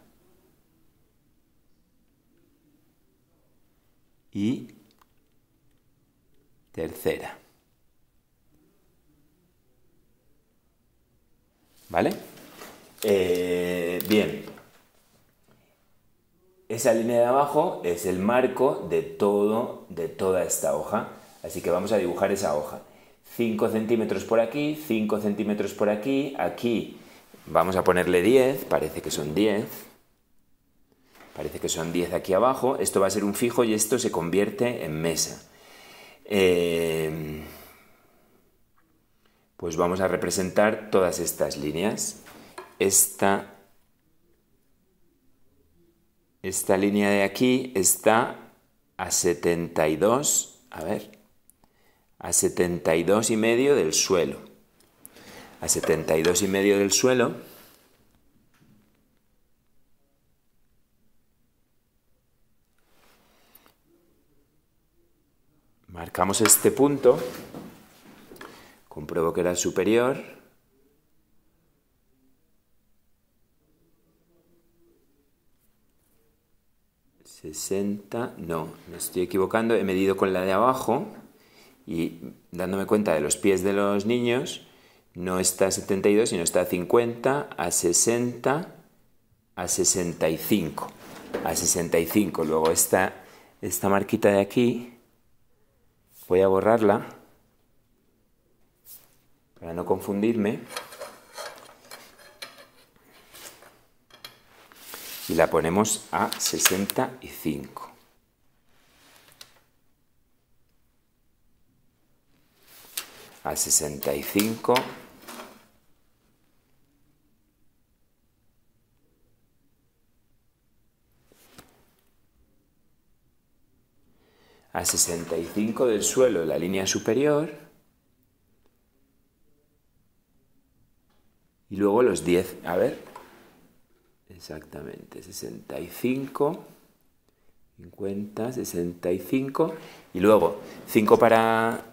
y tercera. ¿Vale? Bien. Esa línea de abajo es el marco de toda esta hoja. Así que vamos a dibujar esa hoja. 5 centímetros por aquí, 5 centímetros por aquí. Aquí vamos a ponerle 10, parece que son 10. Parece que son 10 aquí abajo. Esto va a ser un fijo y esto se convierte en mesa. Pues vamos a representar todas estas líneas. Esta línea de aquí está a 72, a ver, a 72,5 del suelo. A 72,5 del suelo. Marcamos este punto, compruebo que era el superior, ...60... no, me estoy equivocando, he medido con la de abajo y dándome cuenta de los pies de los niños, no está a 72 sino está a 50, a 60 a 65. A 65. Luego esta marquita de aquí, voy a borrarla para no confundirme. Y la ponemos a 65. A 65. A 65 del suelo, la línea superior. Y luego los 10, a ver, exactamente, 65, 50, 65, y luego 5 para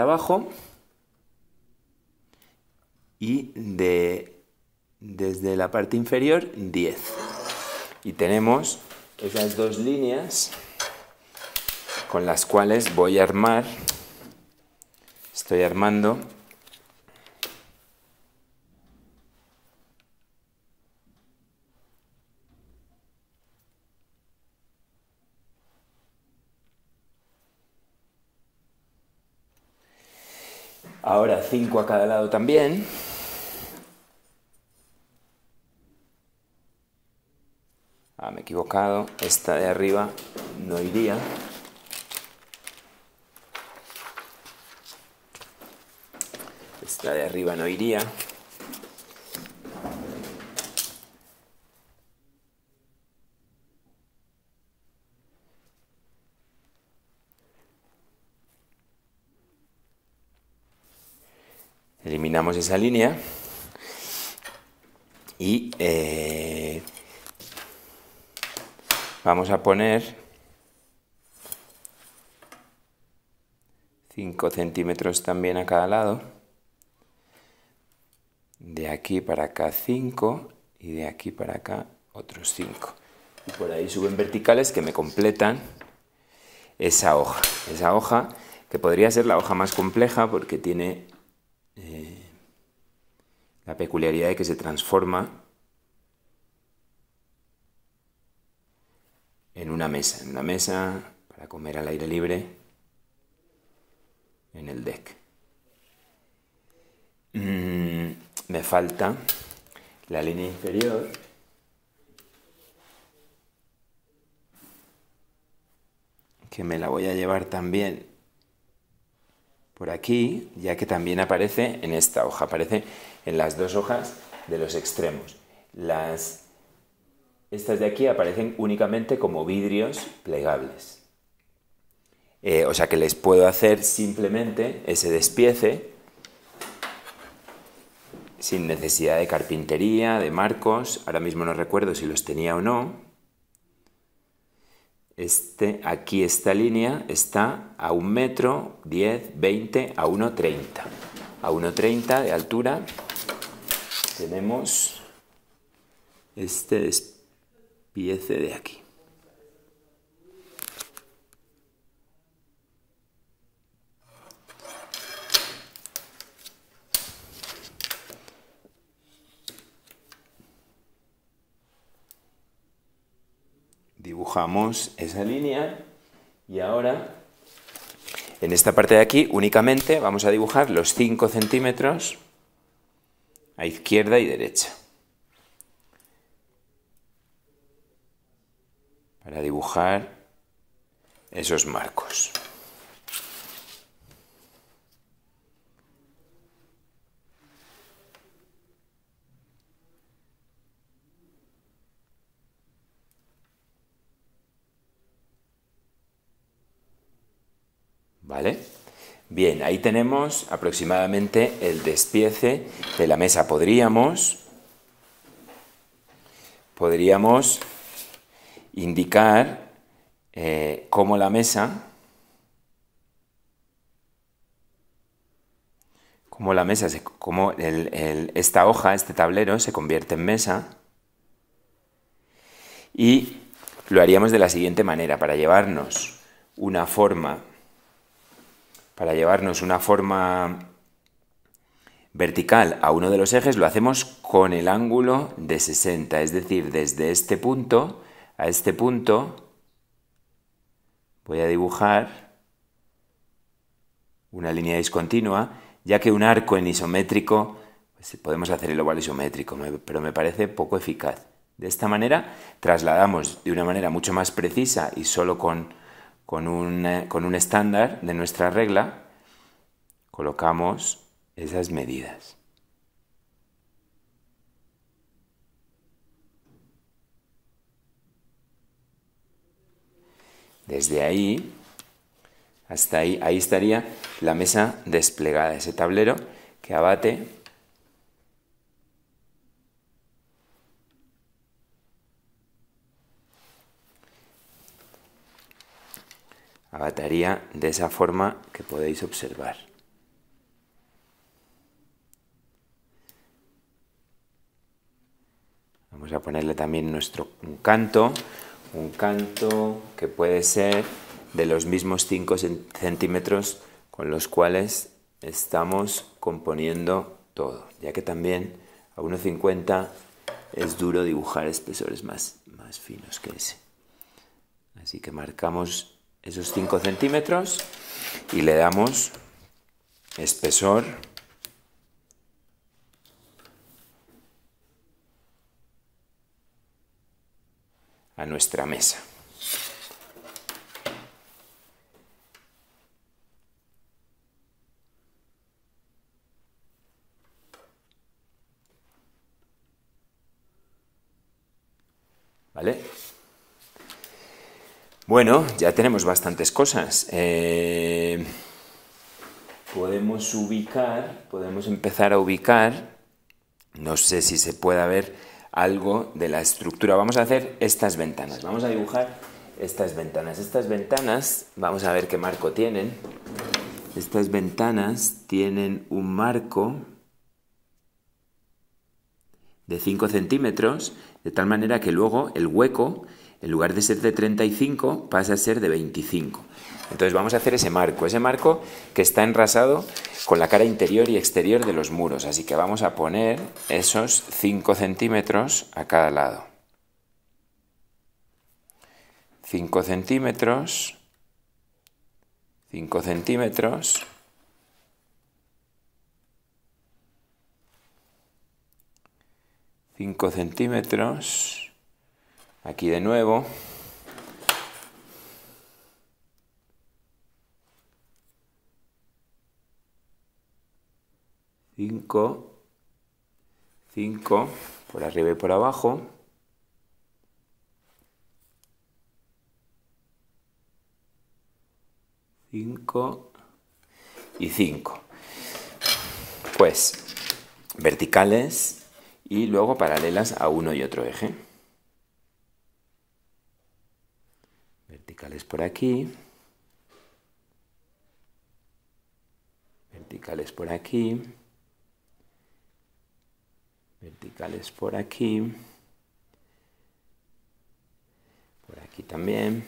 abajo, y desde la parte inferior, 10. Y tenemos esas dos líneas con las cuales voy a armar, estoy armando ahora 5 a cada lado también. Me he equivocado, esta de arriba no iría. Esta de arriba no iría. Eliminamos esa línea y vamos a poner 5 centímetros también a cada lado. De aquí para acá 5 y de aquí para acá otros 5. Y por ahí suben verticales que me completan esa hoja. Esa hoja que podría ser la hoja más compleja porque tiene la peculiaridad de que se transforma en una mesa para comer al aire libre en el deck. Me falta la línea inferior, que me la voy a llevar también por aquí, ya que también aparece en esta hoja, aparece en las dos hojas de los extremos. Estas de aquí aparecen únicamente como vidrios plegables. O sea que les puedo hacer simplemente ese despiece sin necesidad de carpintería, de marcos. Ahora mismo no recuerdo si los tenía o no. Aquí esta línea está a 1 metro, 10, 20, a 1,30. A 1,30 de altura tenemos este despiece de aquí. Dibujamos esa línea y ahora en esta parte de aquí únicamente vamos a dibujar los 5 centímetros a izquierda y derecha para dibujar esos marcos. ¿Vale? Bien, ahí tenemos aproximadamente el despiece de la mesa. Podríamos indicar cómo la mesa, esta hoja, este tablero se convierte en mesa, y lo haríamos de la siguiente manera. Para llevarnos una forma vertical a uno de los ejes lo hacemos con el ángulo de 60, es decir, desde este punto a este punto voy a dibujar una línea discontinua, ya que un arco en isométrico, pues podemos hacer el oval isométrico, pero me parece poco eficaz. De esta manera trasladamos de una manera mucho más precisa y solo con un estándar de nuestra regla, colocamos esas medidas. Desde ahí hasta ahí, ahí estaría la mesa desplegada, ese tablero que abate abataría de esa forma que podéis observar. Vamos a ponerle también un canto que puede ser de los mismos 5 centímetros con los cuales estamos componiendo todo, ya que también a 1,50 es duro dibujar espesores más finos que ese. Así que marcamos esos 5 centímetros y le damos espesor a nuestra mesa. ¿Vale? Bueno, ya tenemos bastantes cosas. Podemos empezar a ubicar, no sé si se puede ver algo de la estructura. Vamos a hacer estas ventanas, vamos a dibujar estas ventanas. Estas ventanas, vamos a ver qué marco tienen. Estas ventanas tienen un marco de 5 centímetros, de tal manera que luego el hueco, en lugar de ser de 35, pasa a ser de 25. Entonces vamos a hacer ese marco que está enrasado con la cara interior y exterior de los muros. Así que vamos a poner esos 5 centímetros a cada lado. 5 centímetros, 5 centímetros, 5 centímetros, aquí de nuevo, 5, 5, por arriba y por abajo, 5 y 5. Pues verticales y luego paralelas a uno y otro eje. Verticales por aquí. Verticales por aquí. Verticales por aquí. Por aquí también.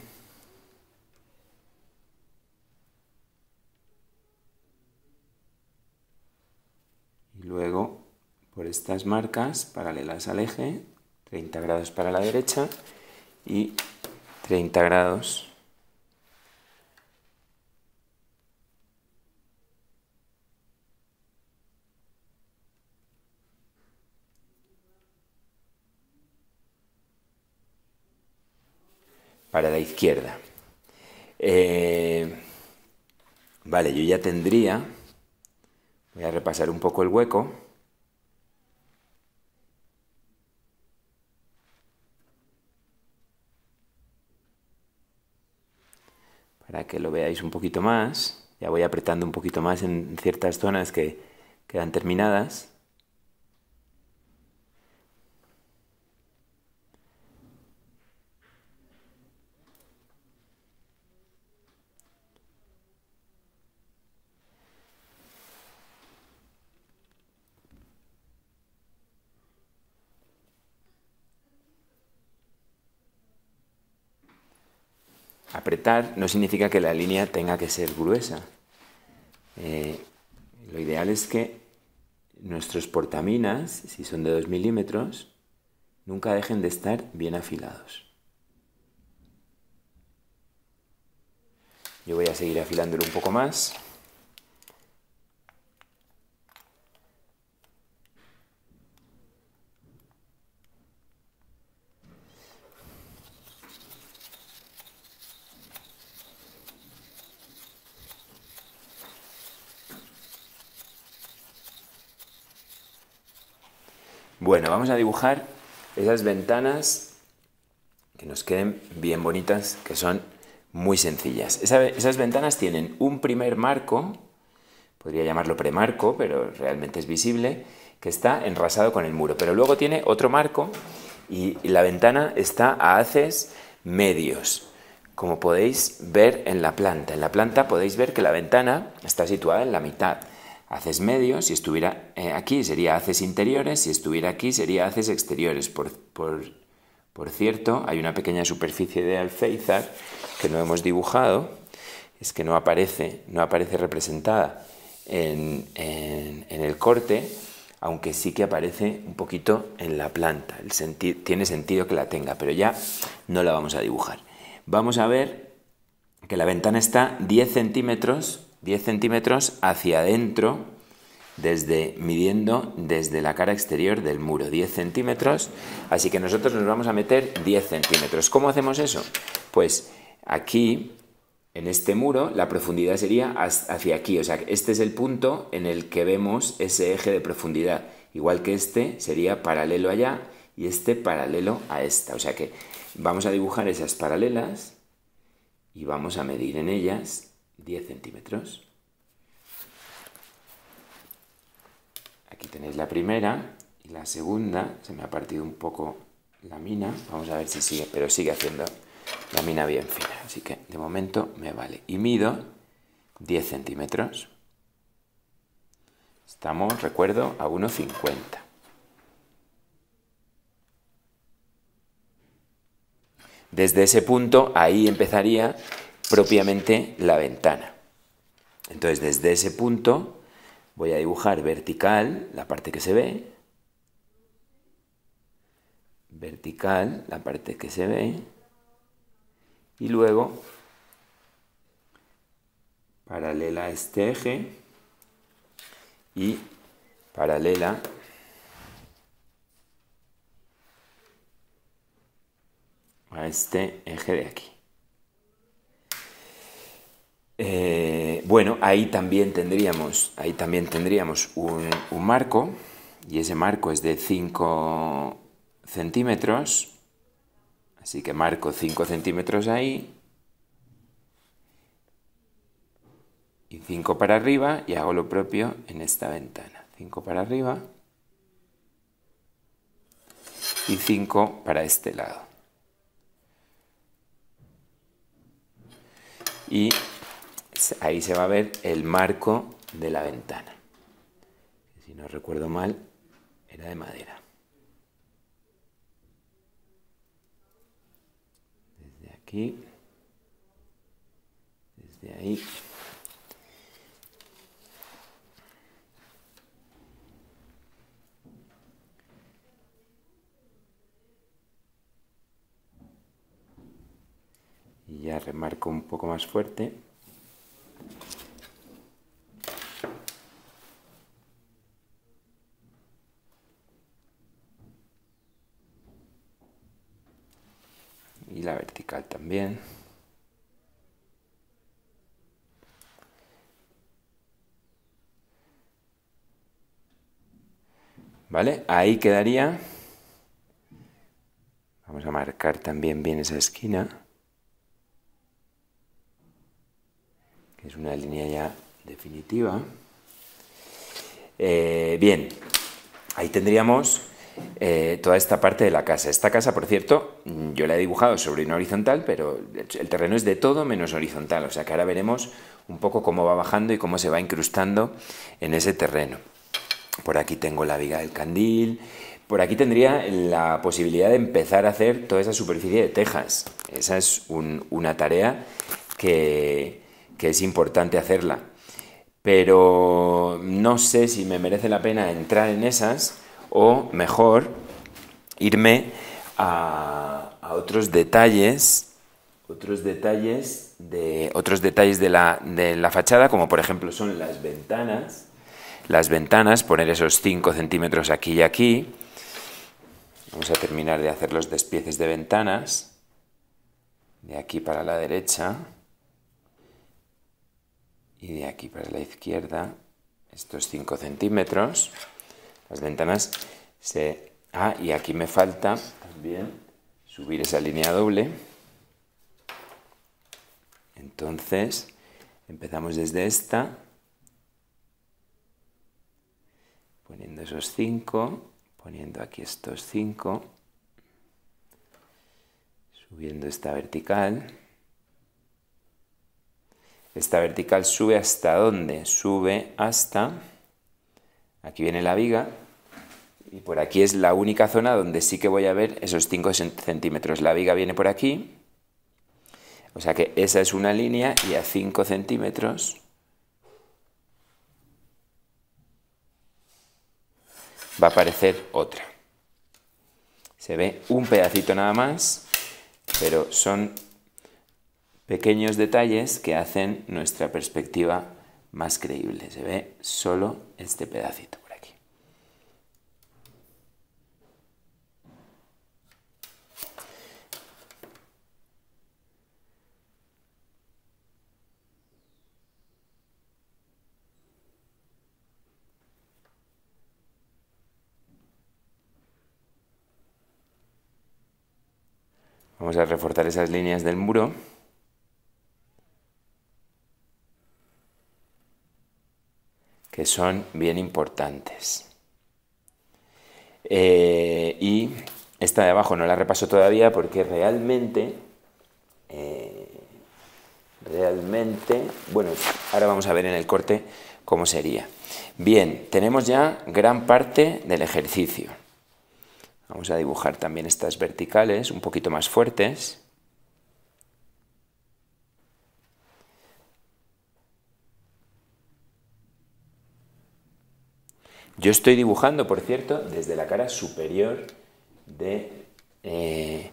Y luego por estas marcas paralelas al eje, 30 grados para la derecha y 30 grados para la izquierda. Vale, yo ya tendría, voy a repasar un poco el hueco. Para que lo veáis un poquito más, ya voy apretando un poquito más en ciertas zonas que quedan terminadas. Apretar no significa que la línea tenga que ser gruesa. Lo ideal es que nuestros portaminas, si son de 2 milímetros, nunca dejen de estar bien afilados. Yo voy a seguir afilándolo un poco más. Bueno, vamos a dibujar esas ventanas que nos queden bien bonitas, que son muy sencillas. Esas ventanas tienen un primer marco, podría llamarlo premarco, pero realmente es visible, que está enrasado con el muro. Pero luego tiene otro marco y la ventana está a haces medios, como podéis ver en la planta. En la planta podéis ver que la ventana está situada en la mitad. Haces medios, si estuviera aquí sería haces interiores, si estuviera aquí sería haces exteriores. Por cierto, hay una pequeña superficie de alféizar que no hemos dibujado, es que no aparece representada en el corte, aunque sí que aparece un poquito en la planta. Tiene sentido que la tenga, pero ya no la vamos a dibujar. Vamos a ver que la ventana está 10 centímetros hacia adentro, midiendo desde la cara exterior del muro, 10 centímetros, así que nosotros nos vamos a meter 10 centímetros. ¿Cómo hacemos eso? Pues aquí, en este muro, la profundidad sería hacia aquí, o sea, este es el punto en el que vemos ese eje de profundidad, igual que este sería paralelo allá y este paralelo a esta, o sea que vamos a dibujar esas paralelas y vamos a medir en ellas 10 centímetros. Aquí tenéis la primera y la segunda. Se me ha partido un poco la mina. Vamos a ver si sigue, pero sigue haciendo la mina bien fina. Así que de momento me vale. Y mido 10 centímetros. Estamos, recuerdo, a 1,50. Desde ese punto, ahí empezaría propiamente la ventana. Entonces, desde ese punto voy a dibujar vertical la parte que se ve, vertical la parte que se ve, y luego paralela a este eje y paralela a este eje de aquí. Bueno, ahí también tendríamos un marco, y ese marco es de 5 centímetros, así que marco 5 centímetros ahí, y 5 para arriba, y hago lo propio en esta ventana. 5 para arriba y 5 para este lado. Y ahí se va a ver el marco de la ventana, que si no recuerdo mal era de madera. Desde aquí, desde ahí. Y ya remarco un poco más fuerte. Y la vertical también. ¿Vale? Ahí quedaría. Vamos a marcar también bien esa esquina, que es una línea ya definitiva. Bien, ahí tendríamos toda esta parte de la casa. Esta casa, por cierto, yo la he dibujado sobre una horizontal, pero el terreno es de todo menos horizontal, o sea que ahora veremos un poco cómo va bajando y cómo se va incrustando en ese terreno. Por aquí tengo la viga del candil. Por aquí tendría la posibilidad de empezar a hacer toda esa superficie de tejas. Esa es una tarea que es importante hacerla. pero no sé si me merece la pena entrar en esas o mejor irme a otros detalles de la fachada, como por ejemplo son las ventanas. Las ventanas, poner esos 5 centímetros aquí y aquí. Vamos a terminar de hacer los despieces de ventanas. De aquí para la derecha. Y de aquí para la izquierda. Estos 5 centímetros. Las ventanas se... Ah, y aquí me falta también subir esa línea doble. Entonces, empezamos desde esta, poniendo esos 5, poniendo aquí estos 5, subiendo esta vertical. Esta vertical sube hasta ¿dónde? Sube hasta... Aquí viene la viga. Y por aquí es la única zona donde sí que voy a ver esos 5 centímetros. La viga viene por aquí. O sea que esa es una línea y a 5 centímetros va a aparecer otra. Se ve un pedacito nada más, pero son pequeños detalles que hacen nuestra perspectiva más creíble. Se ve solo este pedacito. Vamos a reforzar esas líneas del muro. Que son bien importantes. Y esta de abajo no la repaso todavía porque realmente, bueno, ahora vamos a ver en el corte cómo sería. Bien, tenemos ya gran parte del ejercicio. Vamos a dibujar también estas verticales un poquito más fuertes. Yo estoy dibujando, por cierto, desde la cara superior desde,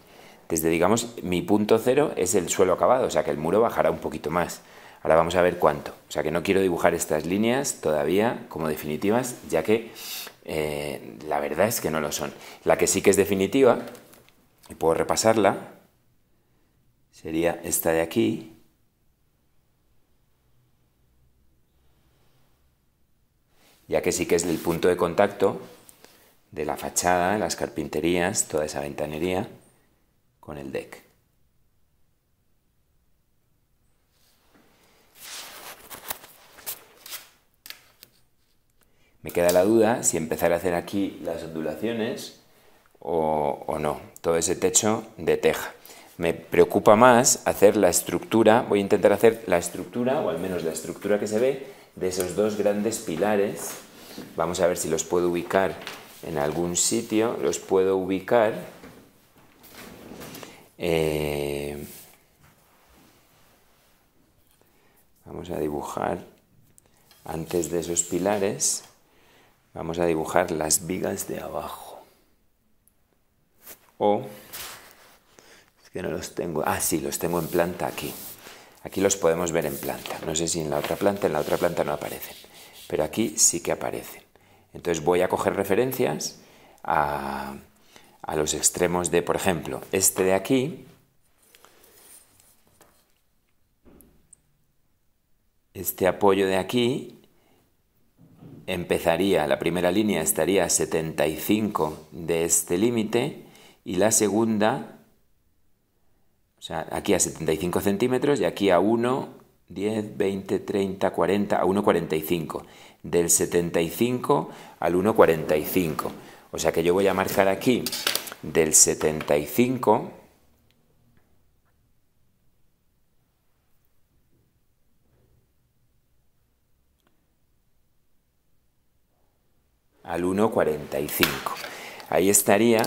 digamos, mi punto cero es el suelo acabado, o sea que el muro bajará un poquito más. Ahora vamos a ver cuánto. O sea que no quiero dibujar estas líneas todavía como definitivas, ya que la verdad es que no lo son. La que sí que es definitiva, y puedo repasarla, sería esta de aquí. Ya que sí que es el punto de contacto de la fachada, las carpinterías, toda esa ventanería con el deck. Me queda la duda si empezar a hacer aquí las ondulaciones o no, todo ese techo de teja. Me preocupa más hacer la estructura, voy a intentar hacer la estructura, o al menos la estructura que se ve, de esos dos grandes pilares. Vamos a ver si los puedo ubicar en algún sitio. Los puedo ubicar. Vamos a dibujar, antes de esos pilares, vamos a dibujar las vigas de abajo. O, es que no los tengo, sí, los tengo en planta aquí. Aquí los podemos ver en planta. No sé si en la otra planta no aparecen. Pero aquí sí que aparecen. Entonces voy a coger referencias a los extremos de, por ejemplo, este de aquí. Este apoyo de aquí empezaría, la primera línea estaría a 75 de este límite y la segunda, o sea, aquí a 75 centímetros y aquí a 1, 10, 20, 30, 40, a 1,45. Del 75 al 1,45. O sea que yo voy a marcar aquí del 75 al 1,45. Ahí estaría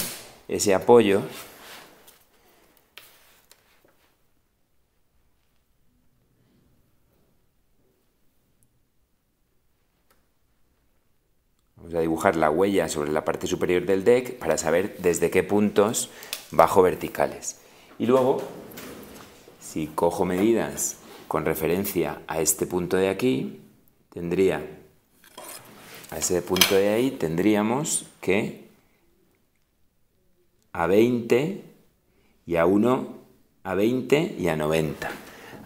ese apoyo Vamos a dibujar la huella sobre la parte superior del deck para saber desde qué puntos bajo verticales. Y luego, si cojo medidas con referencia a este punto de aquí, a ese punto de ahí tendríamos que a 20 y a 1 a 20 y a 90.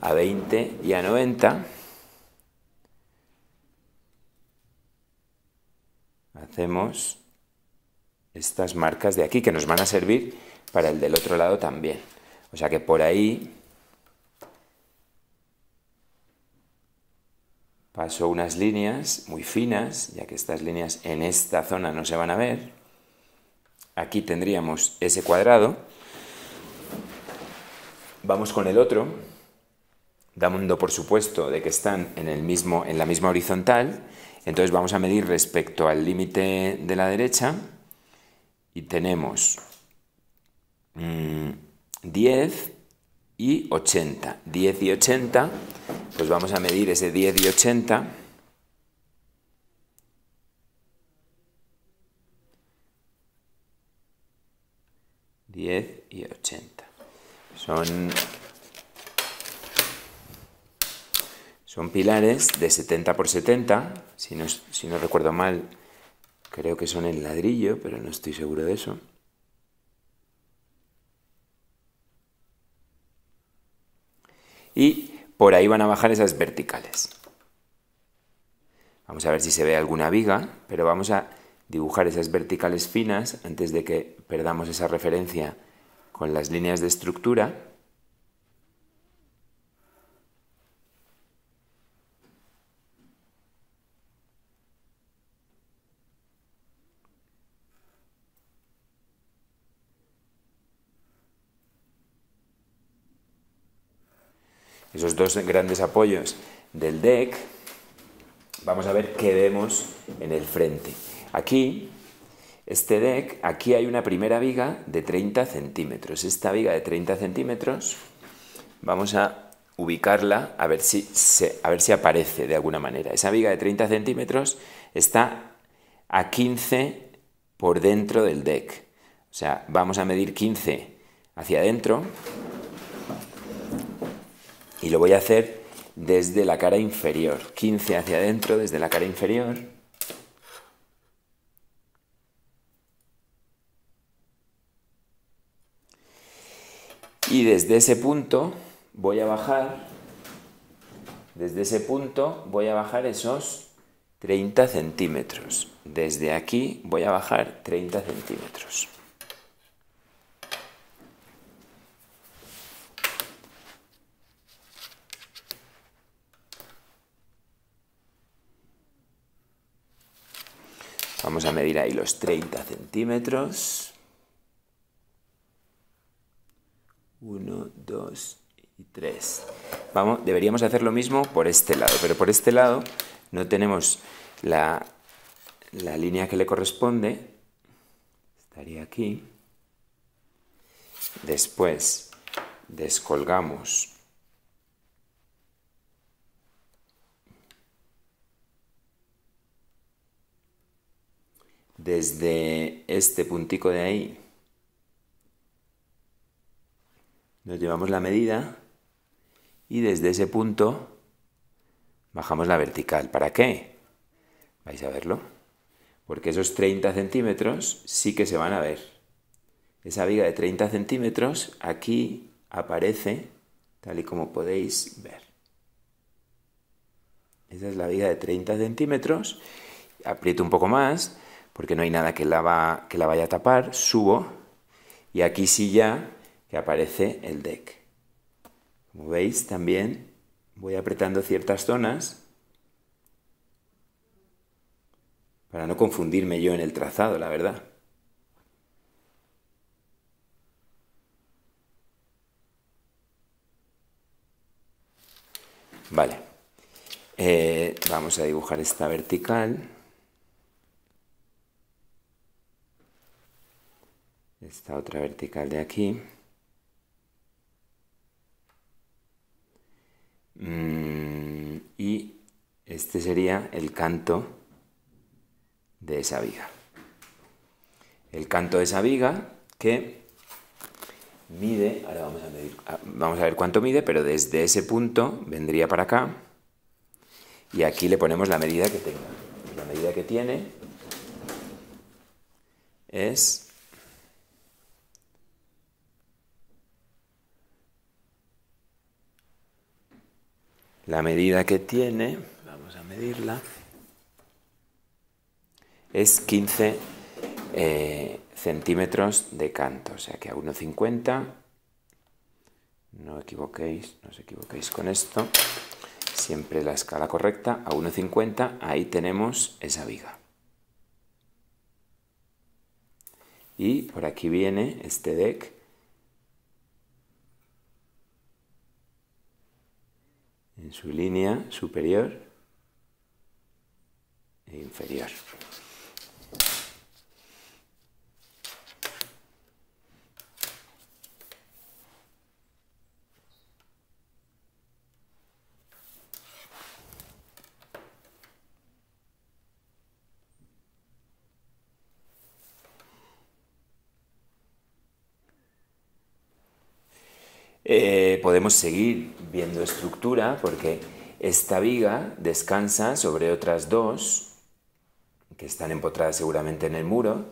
A 20 y a 90 hacemos estas marcas de aquí que nos van a servir para el del otro lado también. O sea que por ahí paso unas líneas muy finas, ya que estas líneas en esta zona no se van a ver. Aquí tendríamos ese cuadrado. Vamos con el otro, dando por supuesto de que están en la misma horizontal. Entonces vamos a medir respecto al límite de la derecha y tenemos 10 y 80. 10 y 80, pues vamos a medir ese 10 y 80. Y 80. Son pilares de 70 por 70, si no recuerdo mal, creo que son en ladrillo, pero no estoy seguro de eso. Y por ahí van a bajar esas verticales. Vamos a ver si se ve alguna viga, pero vamos a dibujar esas verticales finas antes de que perdamos esa referencia con las líneas de estructura. Esos dos grandes apoyos del deck, vamos a ver qué vemos en el frente. Aquí, este deck, aquí hay una primera viga de 30 centímetros. Esta viga de 30 centímetros, vamos a ubicarla a ver si aparece de alguna manera. Esa viga de 30 centímetros está a 15 por dentro del deck. O sea, vamos a medir 15 hacia adentro. Y lo voy a hacer desde la cara inferior. 15 hacia adentro, desde la cara inferior. Y desde ese punto voy a bajar. Desde ese punto voy a bajar esos 30 centímetros. Desde aquí voy a bajar 30 centímetros. Vamos a medir ahí los 30 centímetros. 1, 2 y 3. Deberíamos hacer lo mismo por este lado, pero por este lado no tenemos la línea que le corresponde. Estaría aquí. Después descolgamos desde este puntico de ahí. Nos llevamos la medida y desde ese punto bajamos la vertical. ¿Para qué? Vais a verlo. Porque esos 30 centímetros sí que se van a ver. Esa viga de 30 centímetros aquí aparece tal y como podéis ver. Esa es la viga de 30 centímetros. Aprieto un poco más porque no hay nada que la vaya a tapar. Subo y aquí sí ya que aparece el deck. Como veis, también voy apretando ciertas zonas para no confundirme yo en el trazado, la verdad. Vale. Vamos a dibujar esta vertical. Esta otra vertical de aquí. Y este sería el canto de esa viga. El canto de esa viga que mide, ahora vamos a medir, vamos a ver cuánto mide, pero desde ese punto vendría para acá y aquí le ponemos la medida que tenga. La medida que tiene es vamos a medirla, es 15 centímetros de canto, o sea que a 1,50, no os equivoquéis con esto, siempre la escala correcta, a 1,50, ahí tenemos esa viga. Y por aquí viene este deck en su línea superior e inferior. Podemos seguir viendo estructura porque esta viga descansa sobre otras dos que están empotradas seguramente en el muro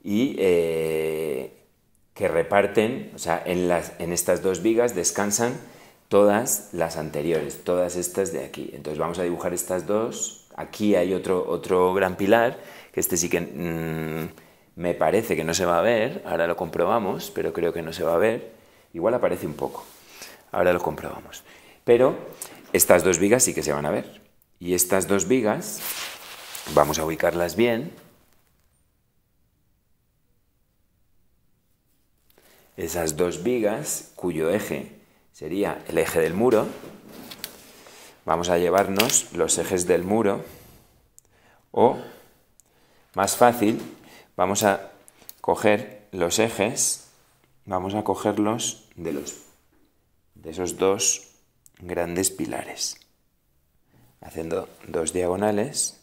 y que reparten, o sea, en estas dos vigas descansan todas las anteriores, todas estas de aquí. Entonces vamos a dibujar estas dos. Aquí hay otro gran pilar, que este sí que me parece que no se va a ver, ahora lo comprobamos, pero creo que no se va a ver. Igual aparece un poco, ahora lo comprobamos. Pero estas dos vigas sí que se van a ver. Y estas dos vigas, vamos a ubicarlas bien. Esas dos vigas, cuyo eje sería el eje del muro, vamos a llevarnos los ejes del muro, o, más fácil, vamos a coger los ejes, vamos a cogerlos de esos dos grandes pilares, haciendo dos diagonales.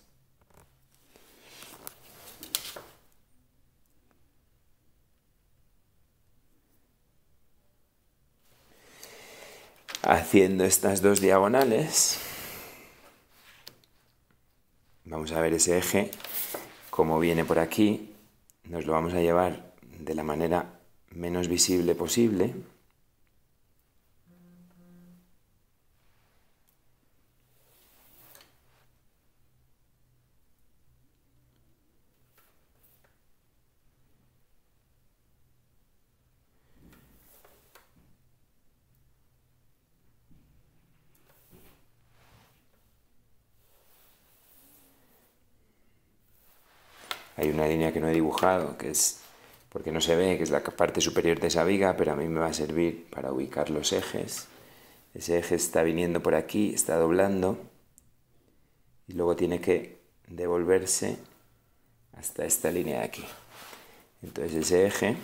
Haciendo estas dos diagonales, vamos a ver ese eje, como viene por aquí, nos lo vamos a llevar de la manera menos visible posible. Hay una línea que no he dibujado, que es porque no se ve, que es la parte superior de esa viga, pero a mí me va a servir para ubicar los ejes. Ese eje está viniendo por aquí, está doblando, y luego tiene que devolverse hasta esta línea de aquí. Entonces ese eje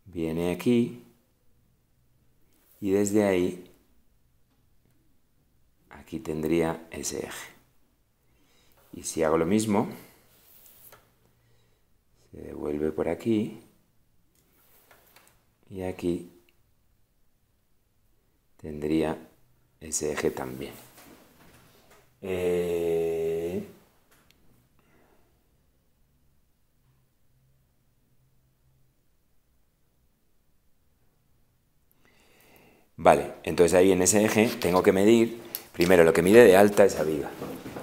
viene aquí, y desde ahí, aquí tendría ese eje. Y si hago lo mismo, se devuelve por aquí y aquí tendría ese eje también. Vale, entonces ahí en ese eje tengo que medir primero lo que mide de alta esa viga.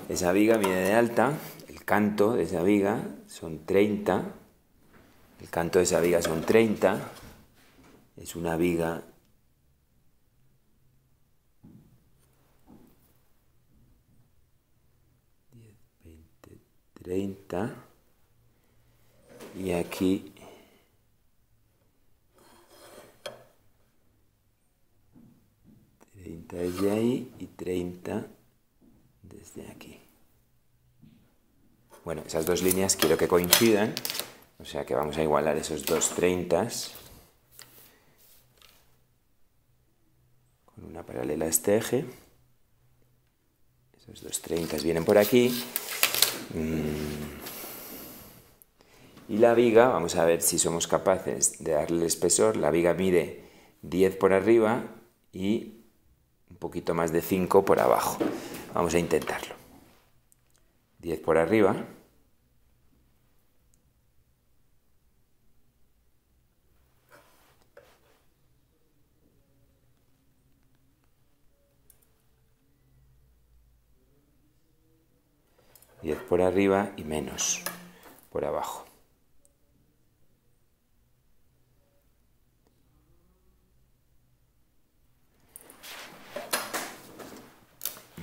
Esa viga mide de alta, el canto de esa viga son 30, el canto de esa viga son 30, es una viga ...30... y aquí desde ahí y 30 desde aquí. Bueno, esas dos líneas quiero que coincidan, o sea que vamos a igualar esos dos 30s con una una paralela a este eje. Esos 230 vienen por aquí. Y la viga, vamos a ver si somos capaces de darle el espesor. La viga mide 10 por arriba y un poquito más de 5 por abajo. Vamos a intentarlo. 10 por arriba. Por arriba y menos por abajo.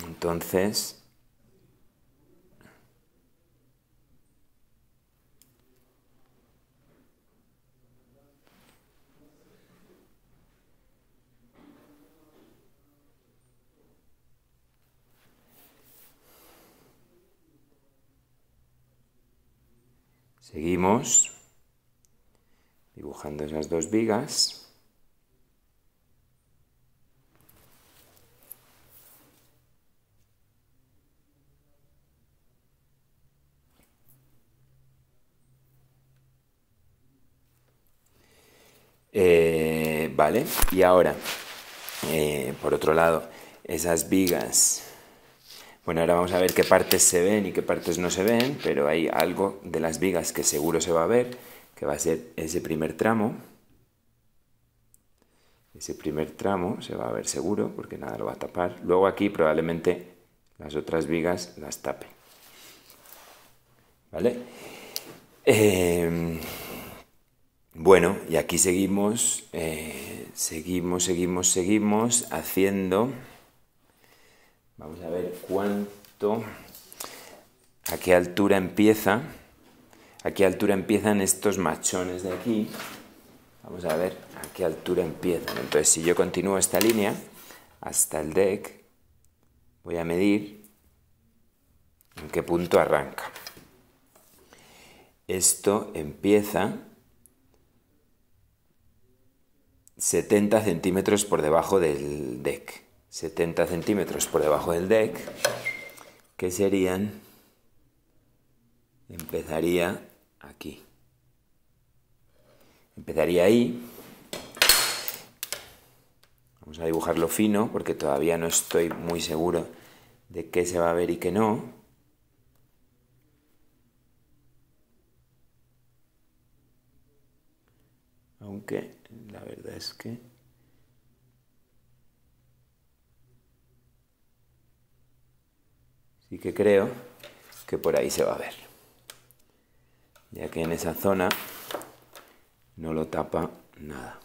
Entonces, seguimos dibujando esas dos vigas. Vale, y ahora, por otro lado, esas vigas, bueno, ahora vamos a ver qué partes se ven y qué partes no se ven, pero hay algo de las vigas que seguro se va a ver, que va a ser ese primer tramo. Ese primer tramo se va a ver seguro, porque nada lo va a tapar. Luego aquí probablemente las otras vigas las tapen. ¿Vale? Bueno, y aquí seguimos haciendo. Vamos a ver a qué altura empieza. A qué altura empiezan estos machones de aquí. Vamos a ver a qué altura empiezan. Entonces, si yo continúo esta línea hasta el deck, voy a medir en qué punto arranca. Esto empieza 70 centímetros por debajo del deck. 70 centímetros por debajo del deck, que serían, empezaría aquí. Empezaría ahí. Vamos a dibujarlo fino porque todavía no estoy muy seguro de qué se va a ver y qué no. Aunque la verdad es que sí que creo que por ahí se va a ver, ya que en esa zona no lo tapa nada.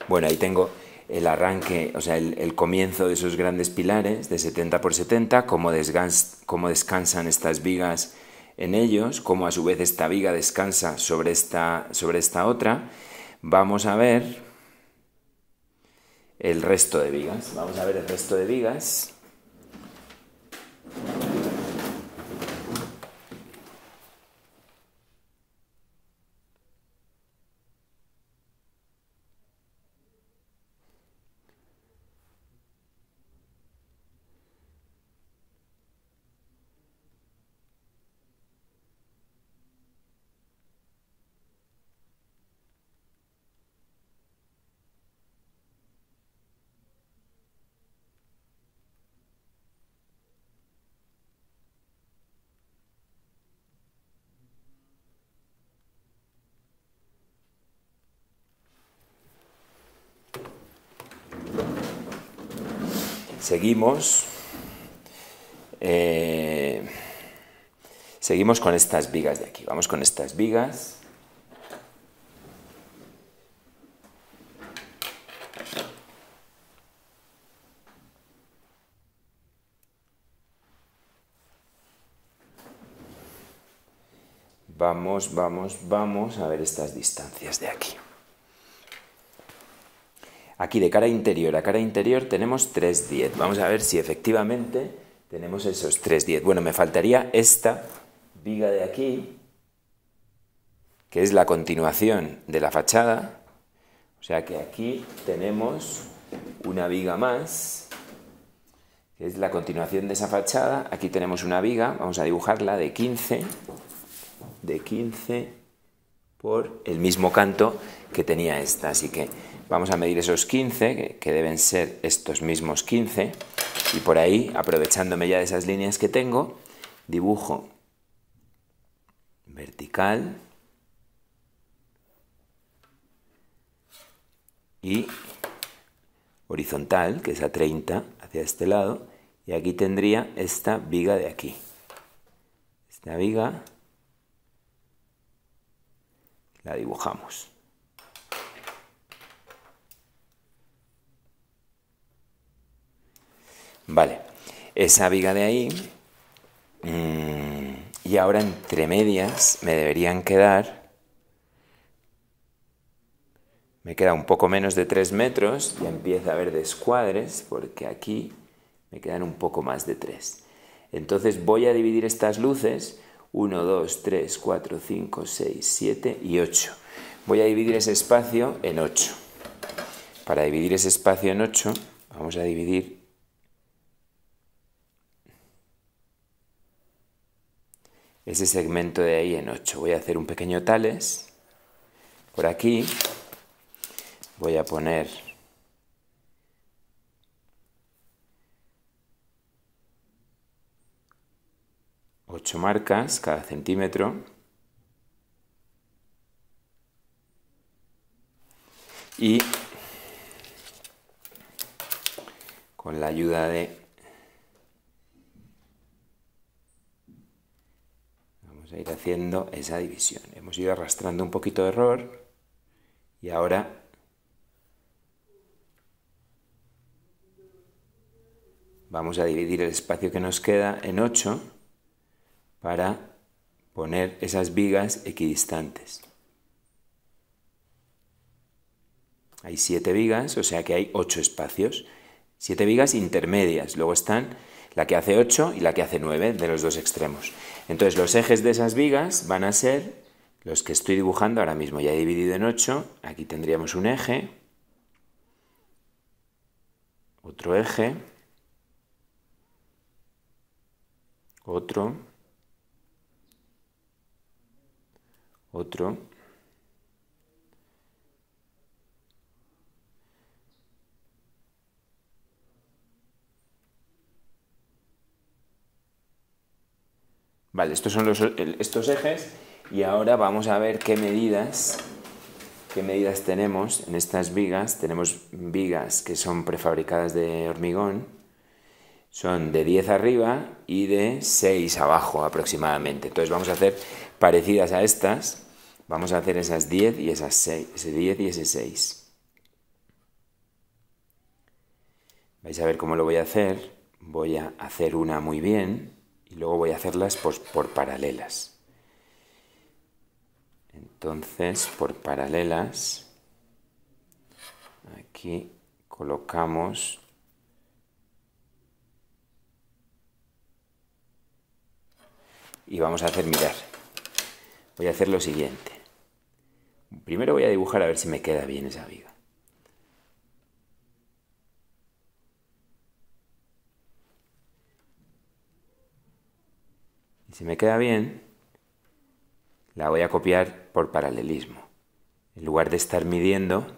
Bueno, ahí tengo el arranque, o sea, el comienzo de esos grandes pilares de 70 por 70, cómo descansan estas vigas en ellos, cómo a su vez esta viga descansa sobre esta otra. Vamos a ver el resto de vigas. Vamos a ver el resto de vigas. Seguimos con estas vigas de aquí. Vamos con estas vigas. Vamos a ver estas distancias de aquí. Aquí de cara interior a cara interior tenemos 3,10. Vamos a ver si efectivamente tenemos esos 3,10. Bueno, me faltaría esta viga de aquí, que es la continuación de la fachada. O sea que aquí tenemos una viga más, que es la continuación de esa fachada. Aquí tenemos una viga, vamos a dibujarla de 15 por el mismo canto que tenía esta. Así que vamos a medir esos 15, que deben ser estos mismos 15, y por ahí, aprovechándome ya de esas líneas que tengo, dibujo vertical y horizontal, que es a 30, hacia este lado, y aquí tendría esta viga de aquí. Esta viga la dibujamos. Vale, esa viga de ahí, y ahora entre medias me deberían quedar, me queda un poco menos de 3 metros, ya empieza a haber descuadres, porque aquí me quedan un poco más de 3. Entonces voy a dividir estas luces, 1, 2, 3, 4, 5, 6, 7 y 8. Voy a dividir ese espacio en 8. Para dividir ese espacio en 8, vamos a dividir ese segmento de ahí en 8. Voy a hacer un pequeño tales. Por aquí voy a poner 8 marcas cada centímetro. Y con la ayuda de... vamos a ir haciendo esa división. Hemos ido arrastrando un poquito de error y ahora vamos a dividir el espacio que nos queda en 8 para poner esas vigas equidistantes. Hay 7 vigas, o sea que hay 8 espacios. 7 vigas intermedias. Luego están la que hace 8 y la que hace 9 de los dos extremos. Entonces los ejes de esas vigas van a ser los que estoy dibujando ahora mismo. Ya he dividido en 8. Aquí tendríamos un eje. Otro eje. Otro. Otro. Vale, estos son estos ejes y ahora vamos a ver qué medidas tenemos en estas vigas. Tenemos vigas que son prefabricadas de hormigón, son de 10 arriba y de 6 abajo aproximadamente. Entonces vamos a hacer parecidas a estas, vamos a hacer esas 10 y esas 6, ese 10 y ese 6. Vais a ver cómo lo voy a hacer. Voy a hacer una muy bien y luego voy a hacerlas por paralelas. Entonces, por paralelas, aquí colocamos y vamos a hacer, mirar, voy a hacer lo siguiente. Primero voy a dibujar a ver si me queda bien esa viga. Y si me queda bien, la voy a copiar por paralelismo. En lugar de estar midiendo,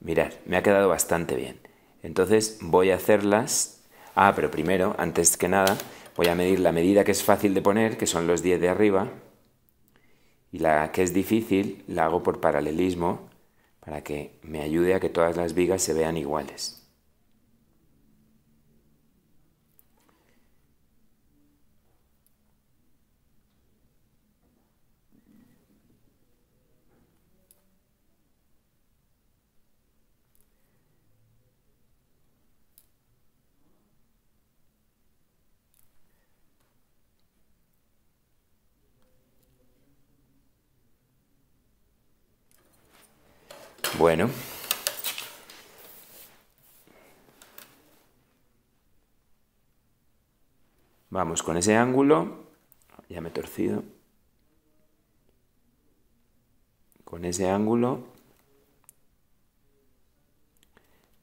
mirad, me ha quedado bastante bien. Entonces voy a hacerlas... pero primero, antes que nada, voy a medir la medida que es fácil de poner, que son los 10 de arriba, y la que es difícil la hago por paralelismo para que me ayude a que todas las vigas se vean iguales. Bueno, Vamos con ese ángulo, ya me he torcido, con ese ángulo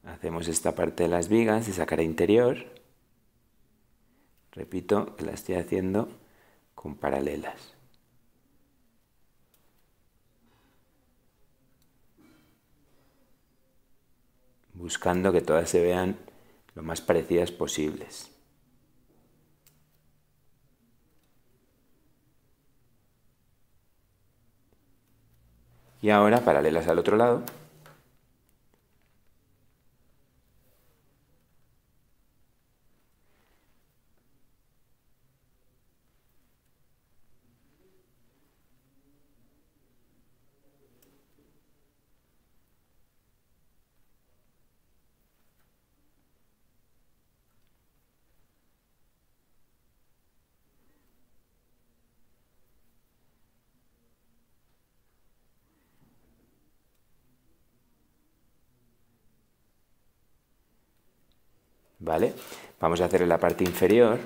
hacemos esta parte de las vigas, esa cara interior, repito que la estoy haciendo con paralelas. Buscando que todas se vean lo más parecidas posibles. Y ahora paralelas al otro lado. ¿Vale? Vamos a hacer en la parte inferior,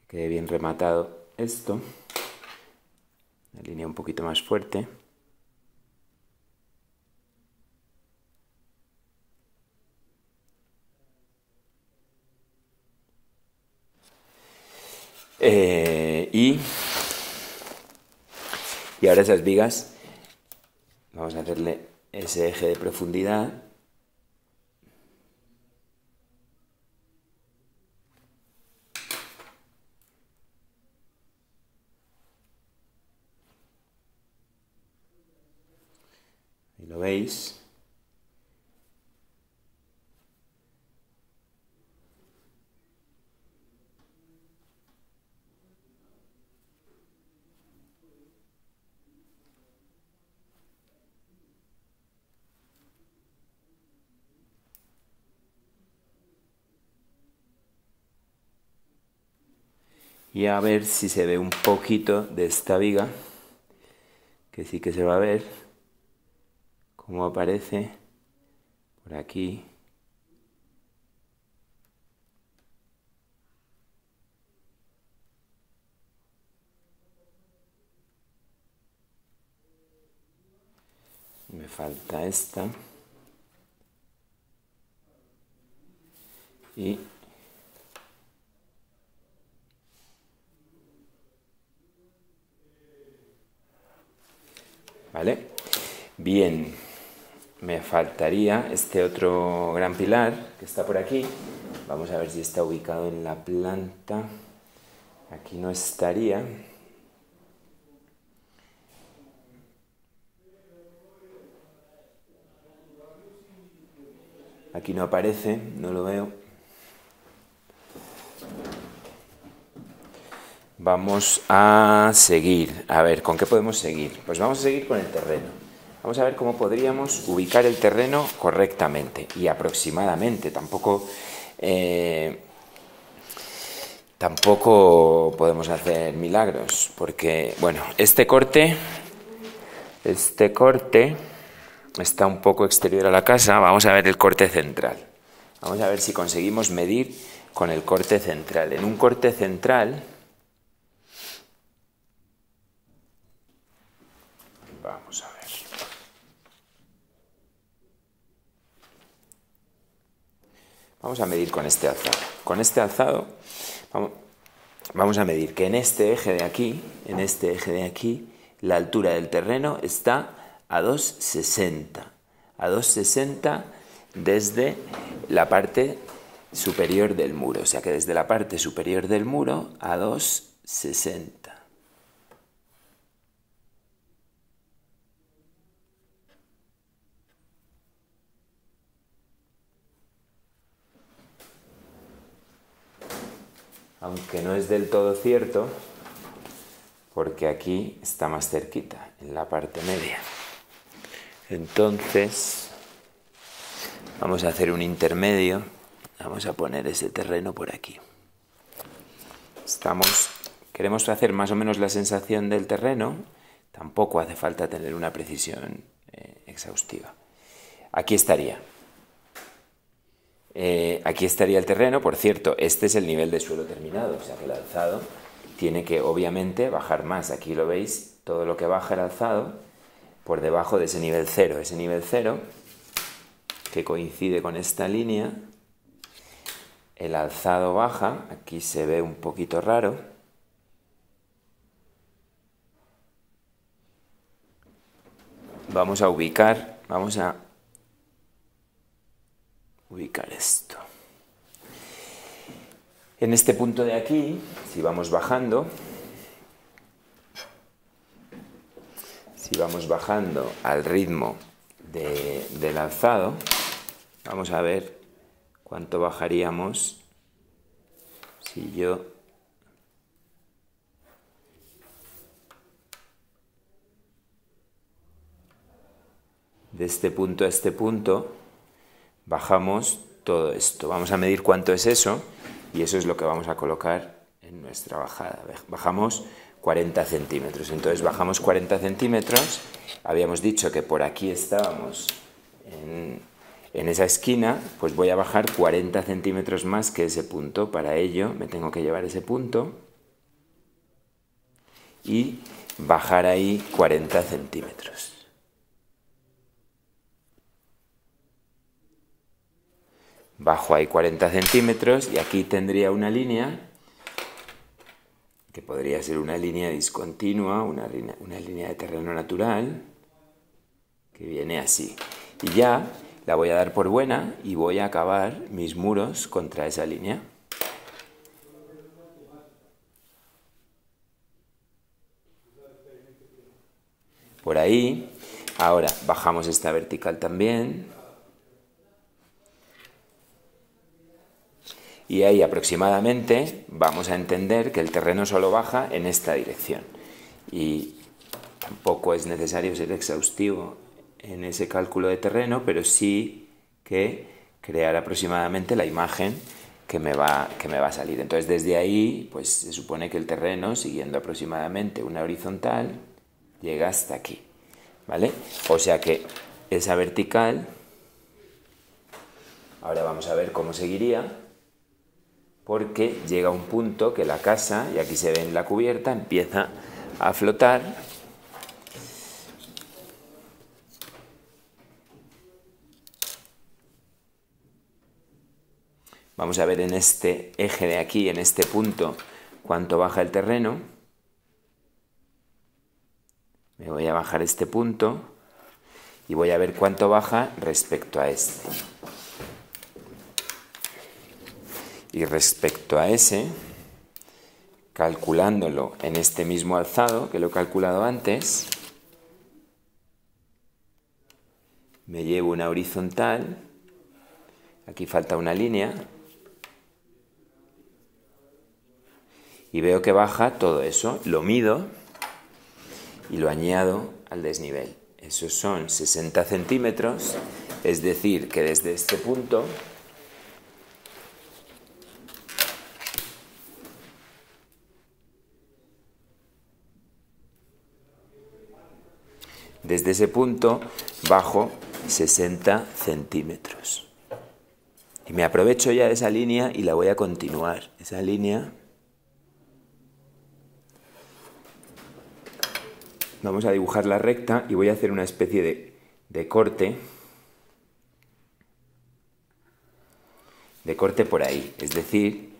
que quede bien rematado esto, una línea un poquito más fuerte. Y ahora esas vigas, vamos a hacerle ese eje de profundidad. Ahí lo veis. Y a ver si se ve un poquito de esta viga, que sí que se va a ver, como aparece por aquí. Me falta esta. Y ¿vale? Bien, me faltaría este otro gran pilar que está por aquí. Vamos a ver si está ubicado en la planta. Aquí no estaría. Aquí no aparece, no lo veo. Vamos a seguir. A ver, ¿con qué podemos seguir? Pues vamos a seguir con el terreno. Vamos a ver cómo podríamos ubicar el terreno correctamente y aproximadamente. Tampoco podemos hacer milagros, porque, bueno, este corte está un poco exterior a la casa. Vamos a ver el corte central. Vamos a ver si conseguimos medir con el corte central. En un corte central, vamos a ver. Vamos a medir con este alzado. Con este alzado vamos a medir que en este eje de aquí, la altura del terreno está a 2,60. A 2,60 desde la parte superior del muro. O sea que desde la parte superior del muro a 2,60. Aunque no es del todo cierto, porque aquí está más cerquita, en la parte media. Entonces, vamos a hacer un intermedio. Vamos a poner ese terreno por aquí. Queremos hacer más o menos la sensación del terreno. Tampoco hace falta tener una precisión exhaustiva. Aquí estaría. aquí estaría el terreno. Por cierto, este es el nivel de suelo terminado, o sea que el alzado tiene que obviamente bajar más. Aquí lo veis, todo lo que baja el alzado por debajo de ese nivel cero. Ese nivel cero, que coincide con esta línea, el alzado baja, aquí se ve un poquito raro. Vamos a ubicar esto. En este punto de aquí, si vamos bajando al ritmo del alzado, vamos a ver cuánto bajaríamos si yo de este punto a este punto bajamos todo esto. Vamos a medir cuánto es eso y eso es lo que vamos a colocar en nuestra bajada. Bajamos 40 centímetros. Entonces bajamos 40 centímetros. Habíamos dicho que por aquí estábamos en esa esquina, pues voy a bajar 40 centímetros más que ese punto. Para ello me tengo que llevar ese punto y bajar ahí 40 centímetros. Bajo ahí 40 centímetros y aquí tendría una línea que podría ser una línea discontinua, una línea de terreno natural que viene así. Y ya la voy a dar por buena y voy a acabar mis muros contra esa línea. Por ahí. Ahora bajamos esta vertical también. Y ahí aproximadamente vamos a entender que el terreno solo baja en esta dirección. Y tampoco es necesario ser exhaustivo en ese cálculo de terreno, pero sí que crear aproximadamente la imagen que me va a salir. Entonces desde ahí pues se supone que el terreno, siguiendo aproximadamente una horizontal, llega hasta aquí, ¿vale? O sea que esa vertical, ahora vamos a ver cómo seguiría, porque llega un punto que la casa, y aquí se ve en la cubierta, empieza a flotar. Vamos a ver en este eje de aquí, en este punto, cuánto baja el terreno. Me voy a bajar este punto y voy a ver cuánto baja respecto a este. Y respecto a ese, calculándolo en este mismo alzado, que lo he calculado antes, me llevo una horizontal, aquí falta una línea, y veo que baja todo eso, lo mido y lo añado al desnivel. Esos son 60 centímetros, es decir, que desde este punto bajo 60 centímetros. Y me aprovecho ya de esa línea y la voy a continuar. Esa línea, vamos a dibujarla recta y voy a hacer una especie de corte. De corte por ahí, es decir,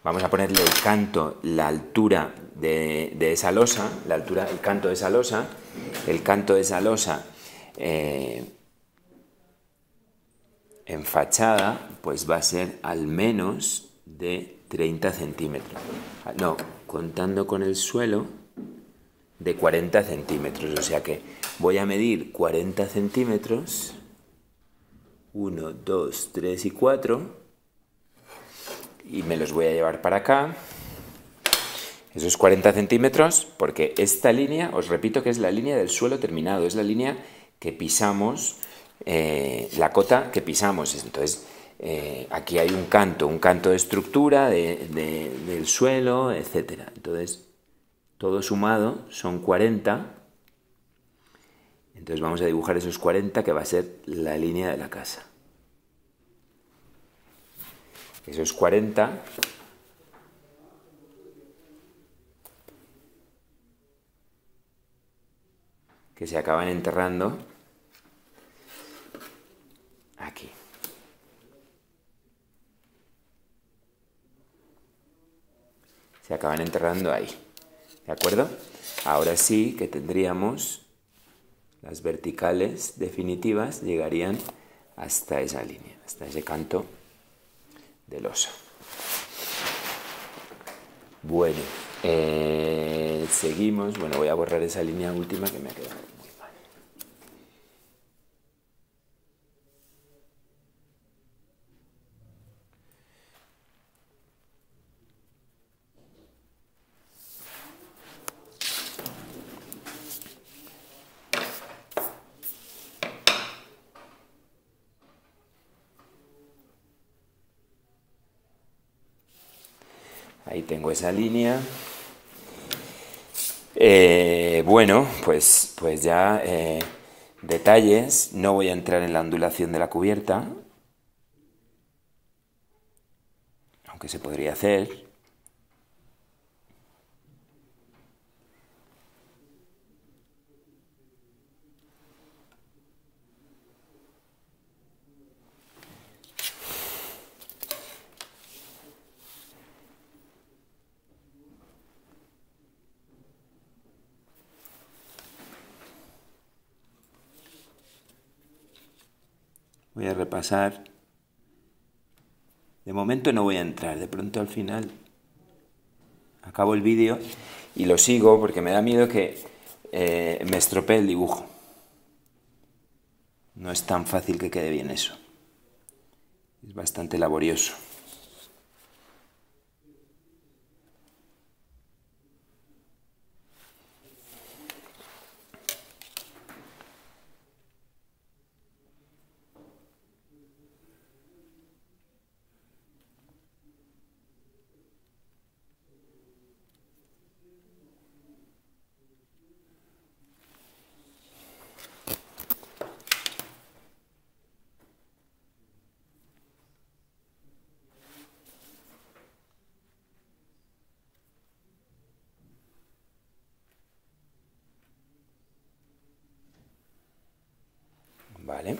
vamos a ponerle el canto, la altura de esa losa, el canto de esa losa. El canto de esa losa en fachada pues va a ser al menos de 30 centímetros. No, contando con el suelo, de 40 centímetros. O sea que voy a medir 40 centímetros. 1, 2, 3 y 4. Y me los voy a llevar para acá, esos 40 centímetros, porque esta línea, os repito que es la línea del suelo terminado, es la línea que pisamos, la cota que pisamos. Entonces, aquí hay un canto de estructura del suelo, etc. Entonces, todo sumado son 40. Entonces vamos a dibujar esos 40, que va a ser la línea de la casa. Esos 40 que se acaban enterrando aquí. Se acaban enterrando ahí. ¿De acuerdo? Ahora sí que tendríamos las verticales definitivas, llegarían hasta esa línea, hasta ese canto del oso. Bueno, seguimos. Bueno, voy a borrar esa línea última que me ha quedado muy mal. Ahí tengo esa línea. Bueno, pues ya detalles. No voy a entrar en la ondulación de la cubierta, aunque se podría hacer. Voy a repasar. De momento no voy a entrar, de pronto al final acabo el vídeo y lo sigo porque me da miedo que me estropee el dibujo. No es tan fácil que quede bien eso. Es bastante laborioso. Vale.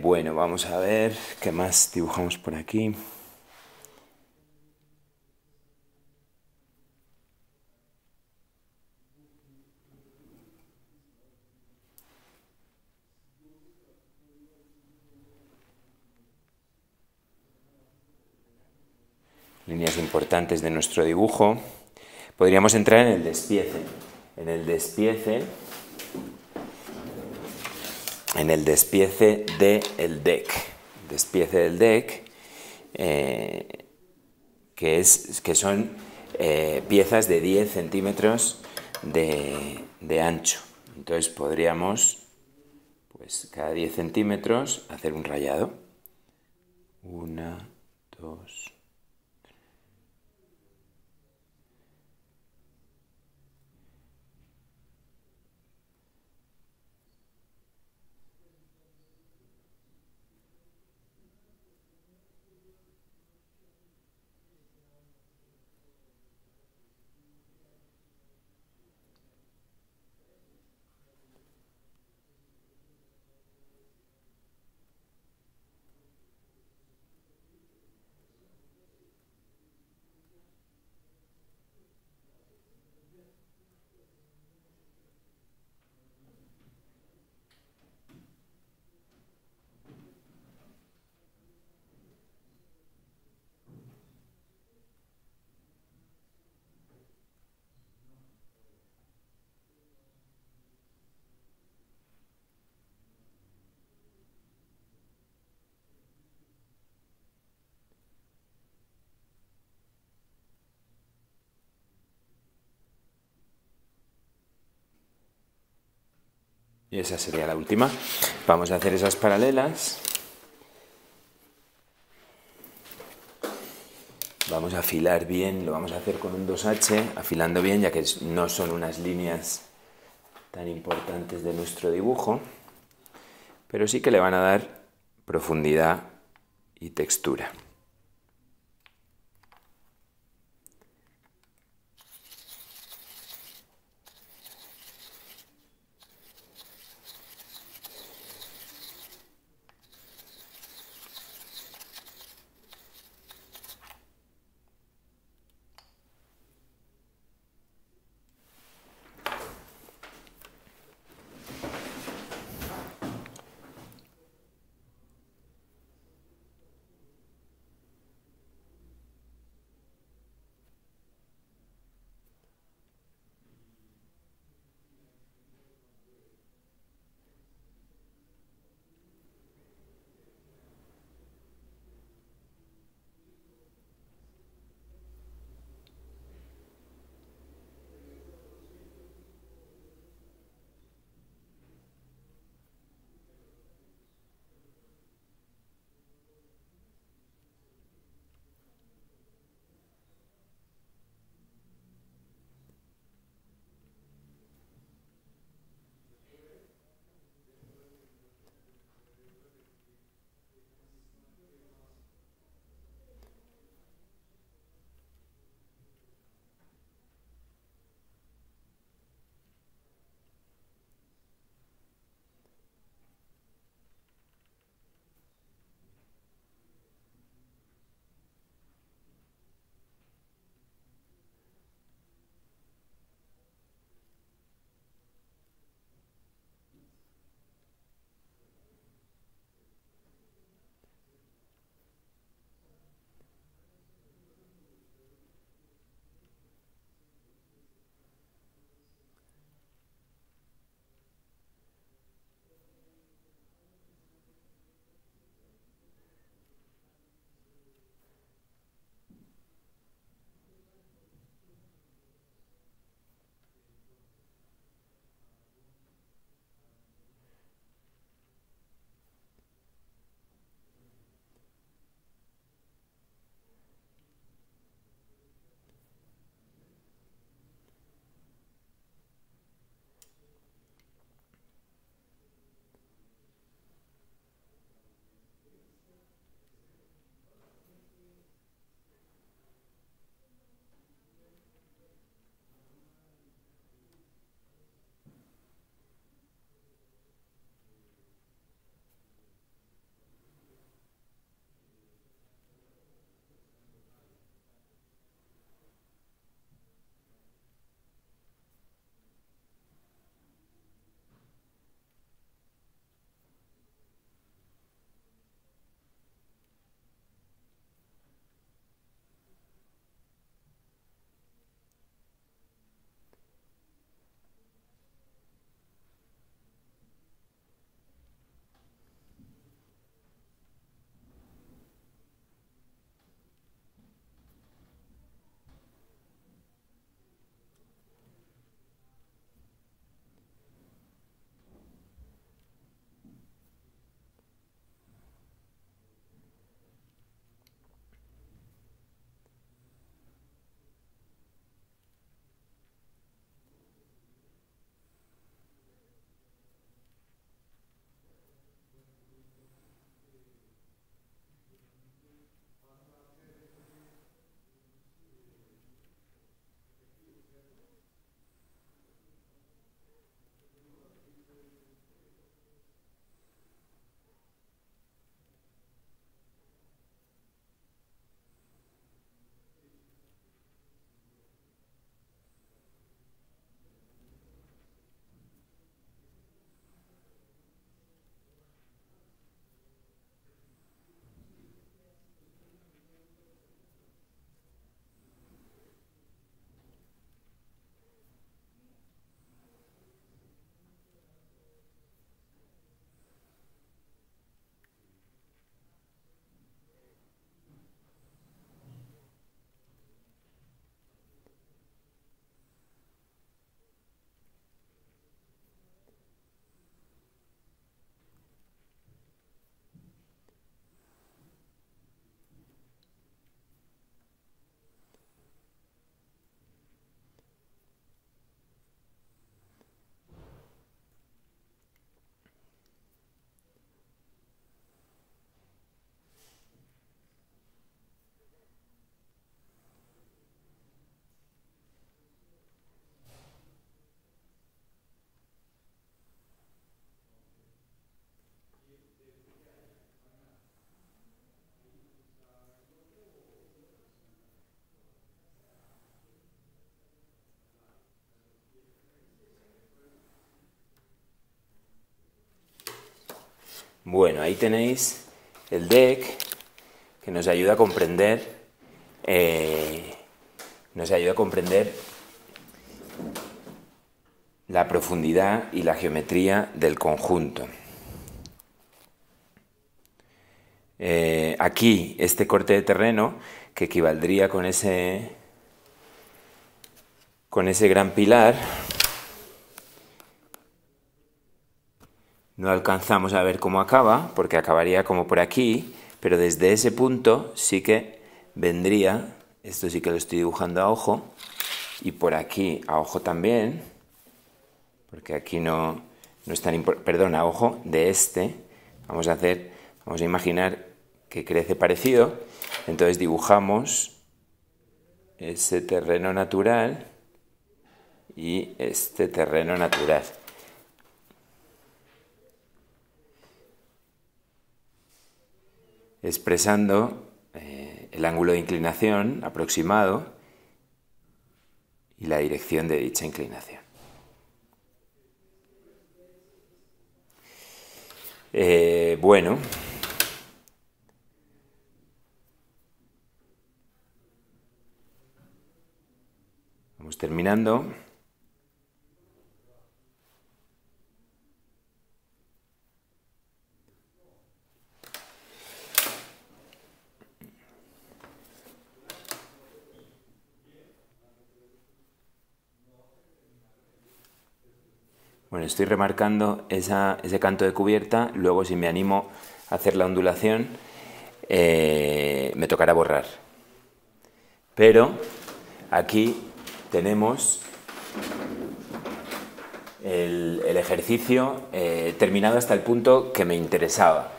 Bueno, vamos a ver qué más dibujamos por aquí. Líneas importantes de nuestro dibujo. Podríamos entrar en el despiece. En el despiece del deck. Despiece del deck, que son piezas de 10 centímetros de ancho. Entonces podríamos, pues cada 10 centímetros, hacer un rayado. 1, 2... Y esa sería la última. Vamos a hacer esas paralelas. vamos a afilar bien, lo vamos a hacer con un 2H, afilando bien, ya que no son unas líneas tan importantes de nuestro dibujo, pero sí que le van a dar profundidad y textura. Bueno, ahí tenéis el deck que nos ayuda a comprender la profundidad y la geometría del conjunto. Aquí este corte de terreno, que equivaldría con ese gran pilar, no alcanzamos a ver cómo acaba, porque acabaría como por aquí, pero desde ese punto sí que vendría, esto sí que lo estoy dibujando a ojo, y por aquí a ojo también, porque aquí no es tan importante, perdón, a ojo de este, vamos a imaginar que crece parecido, entonces dibujamos ese terreno natural y este terreno natural. Expresando el ángulo de inclinación aproximado y la dirección de dicha inclinación. Bueno, vamos terminando. Bueno, estoy remarcando ese canto de cubierta, luego si me animo a hacer la ondulación, me tocará borrar. Pero aquí tenemos el ejercicio terminado hasta el punto que me interesaba.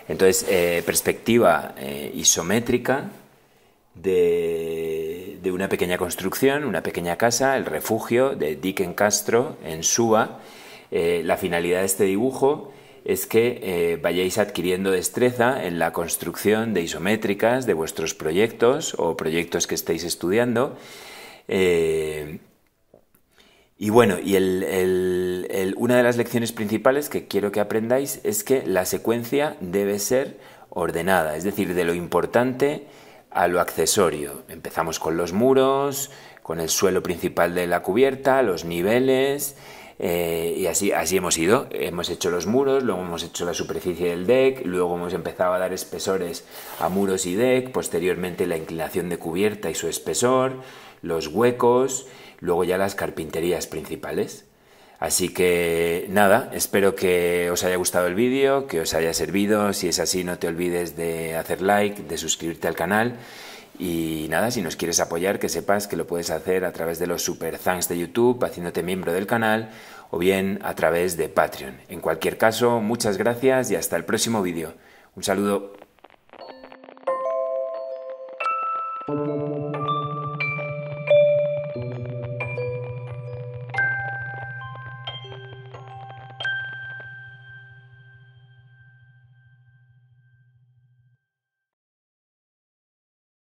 Entonces, perspectiva isométrica de una pequeña construcción, una pequeña casa, el refugio de Dicken Castro en Suba. La finalidad de este dibujo es que vayáis adquiriendo destreza en la construcción de isométricas de vuestros proyectos o proyectos que estéis estudiando. Y bueno, una de las lecciones principales que quiero que aprendáis es que la secuencia debe ser ordenada, es decir, de lo importante a lo accesorio. Empezamos con los muros, con el suelo principal de la cubierta, los niveles, y así hemos ido. Hemos hecho los muros, luego hemos hecho la superficie del deck, luego hemos empezado a dar espesores a muros y deck, posteriormente la inclinación de cubierta y su espesor, los huecos, luego ya las carpinterías principales. Así que nada, espero que os haya gustado el vídeo, que os haya servido. Si es así, no te olvides de hacer like, de suscribirte al canal. Y nada, si nos quieres apoyar, que sepas que lo puedes hacer a través de los super thanks de YouTube, haciéndote miembro del canal, o bien a través de Patreon. En cualquier caso, muchas gracias y hasta el próximo vídeo. Un saludo.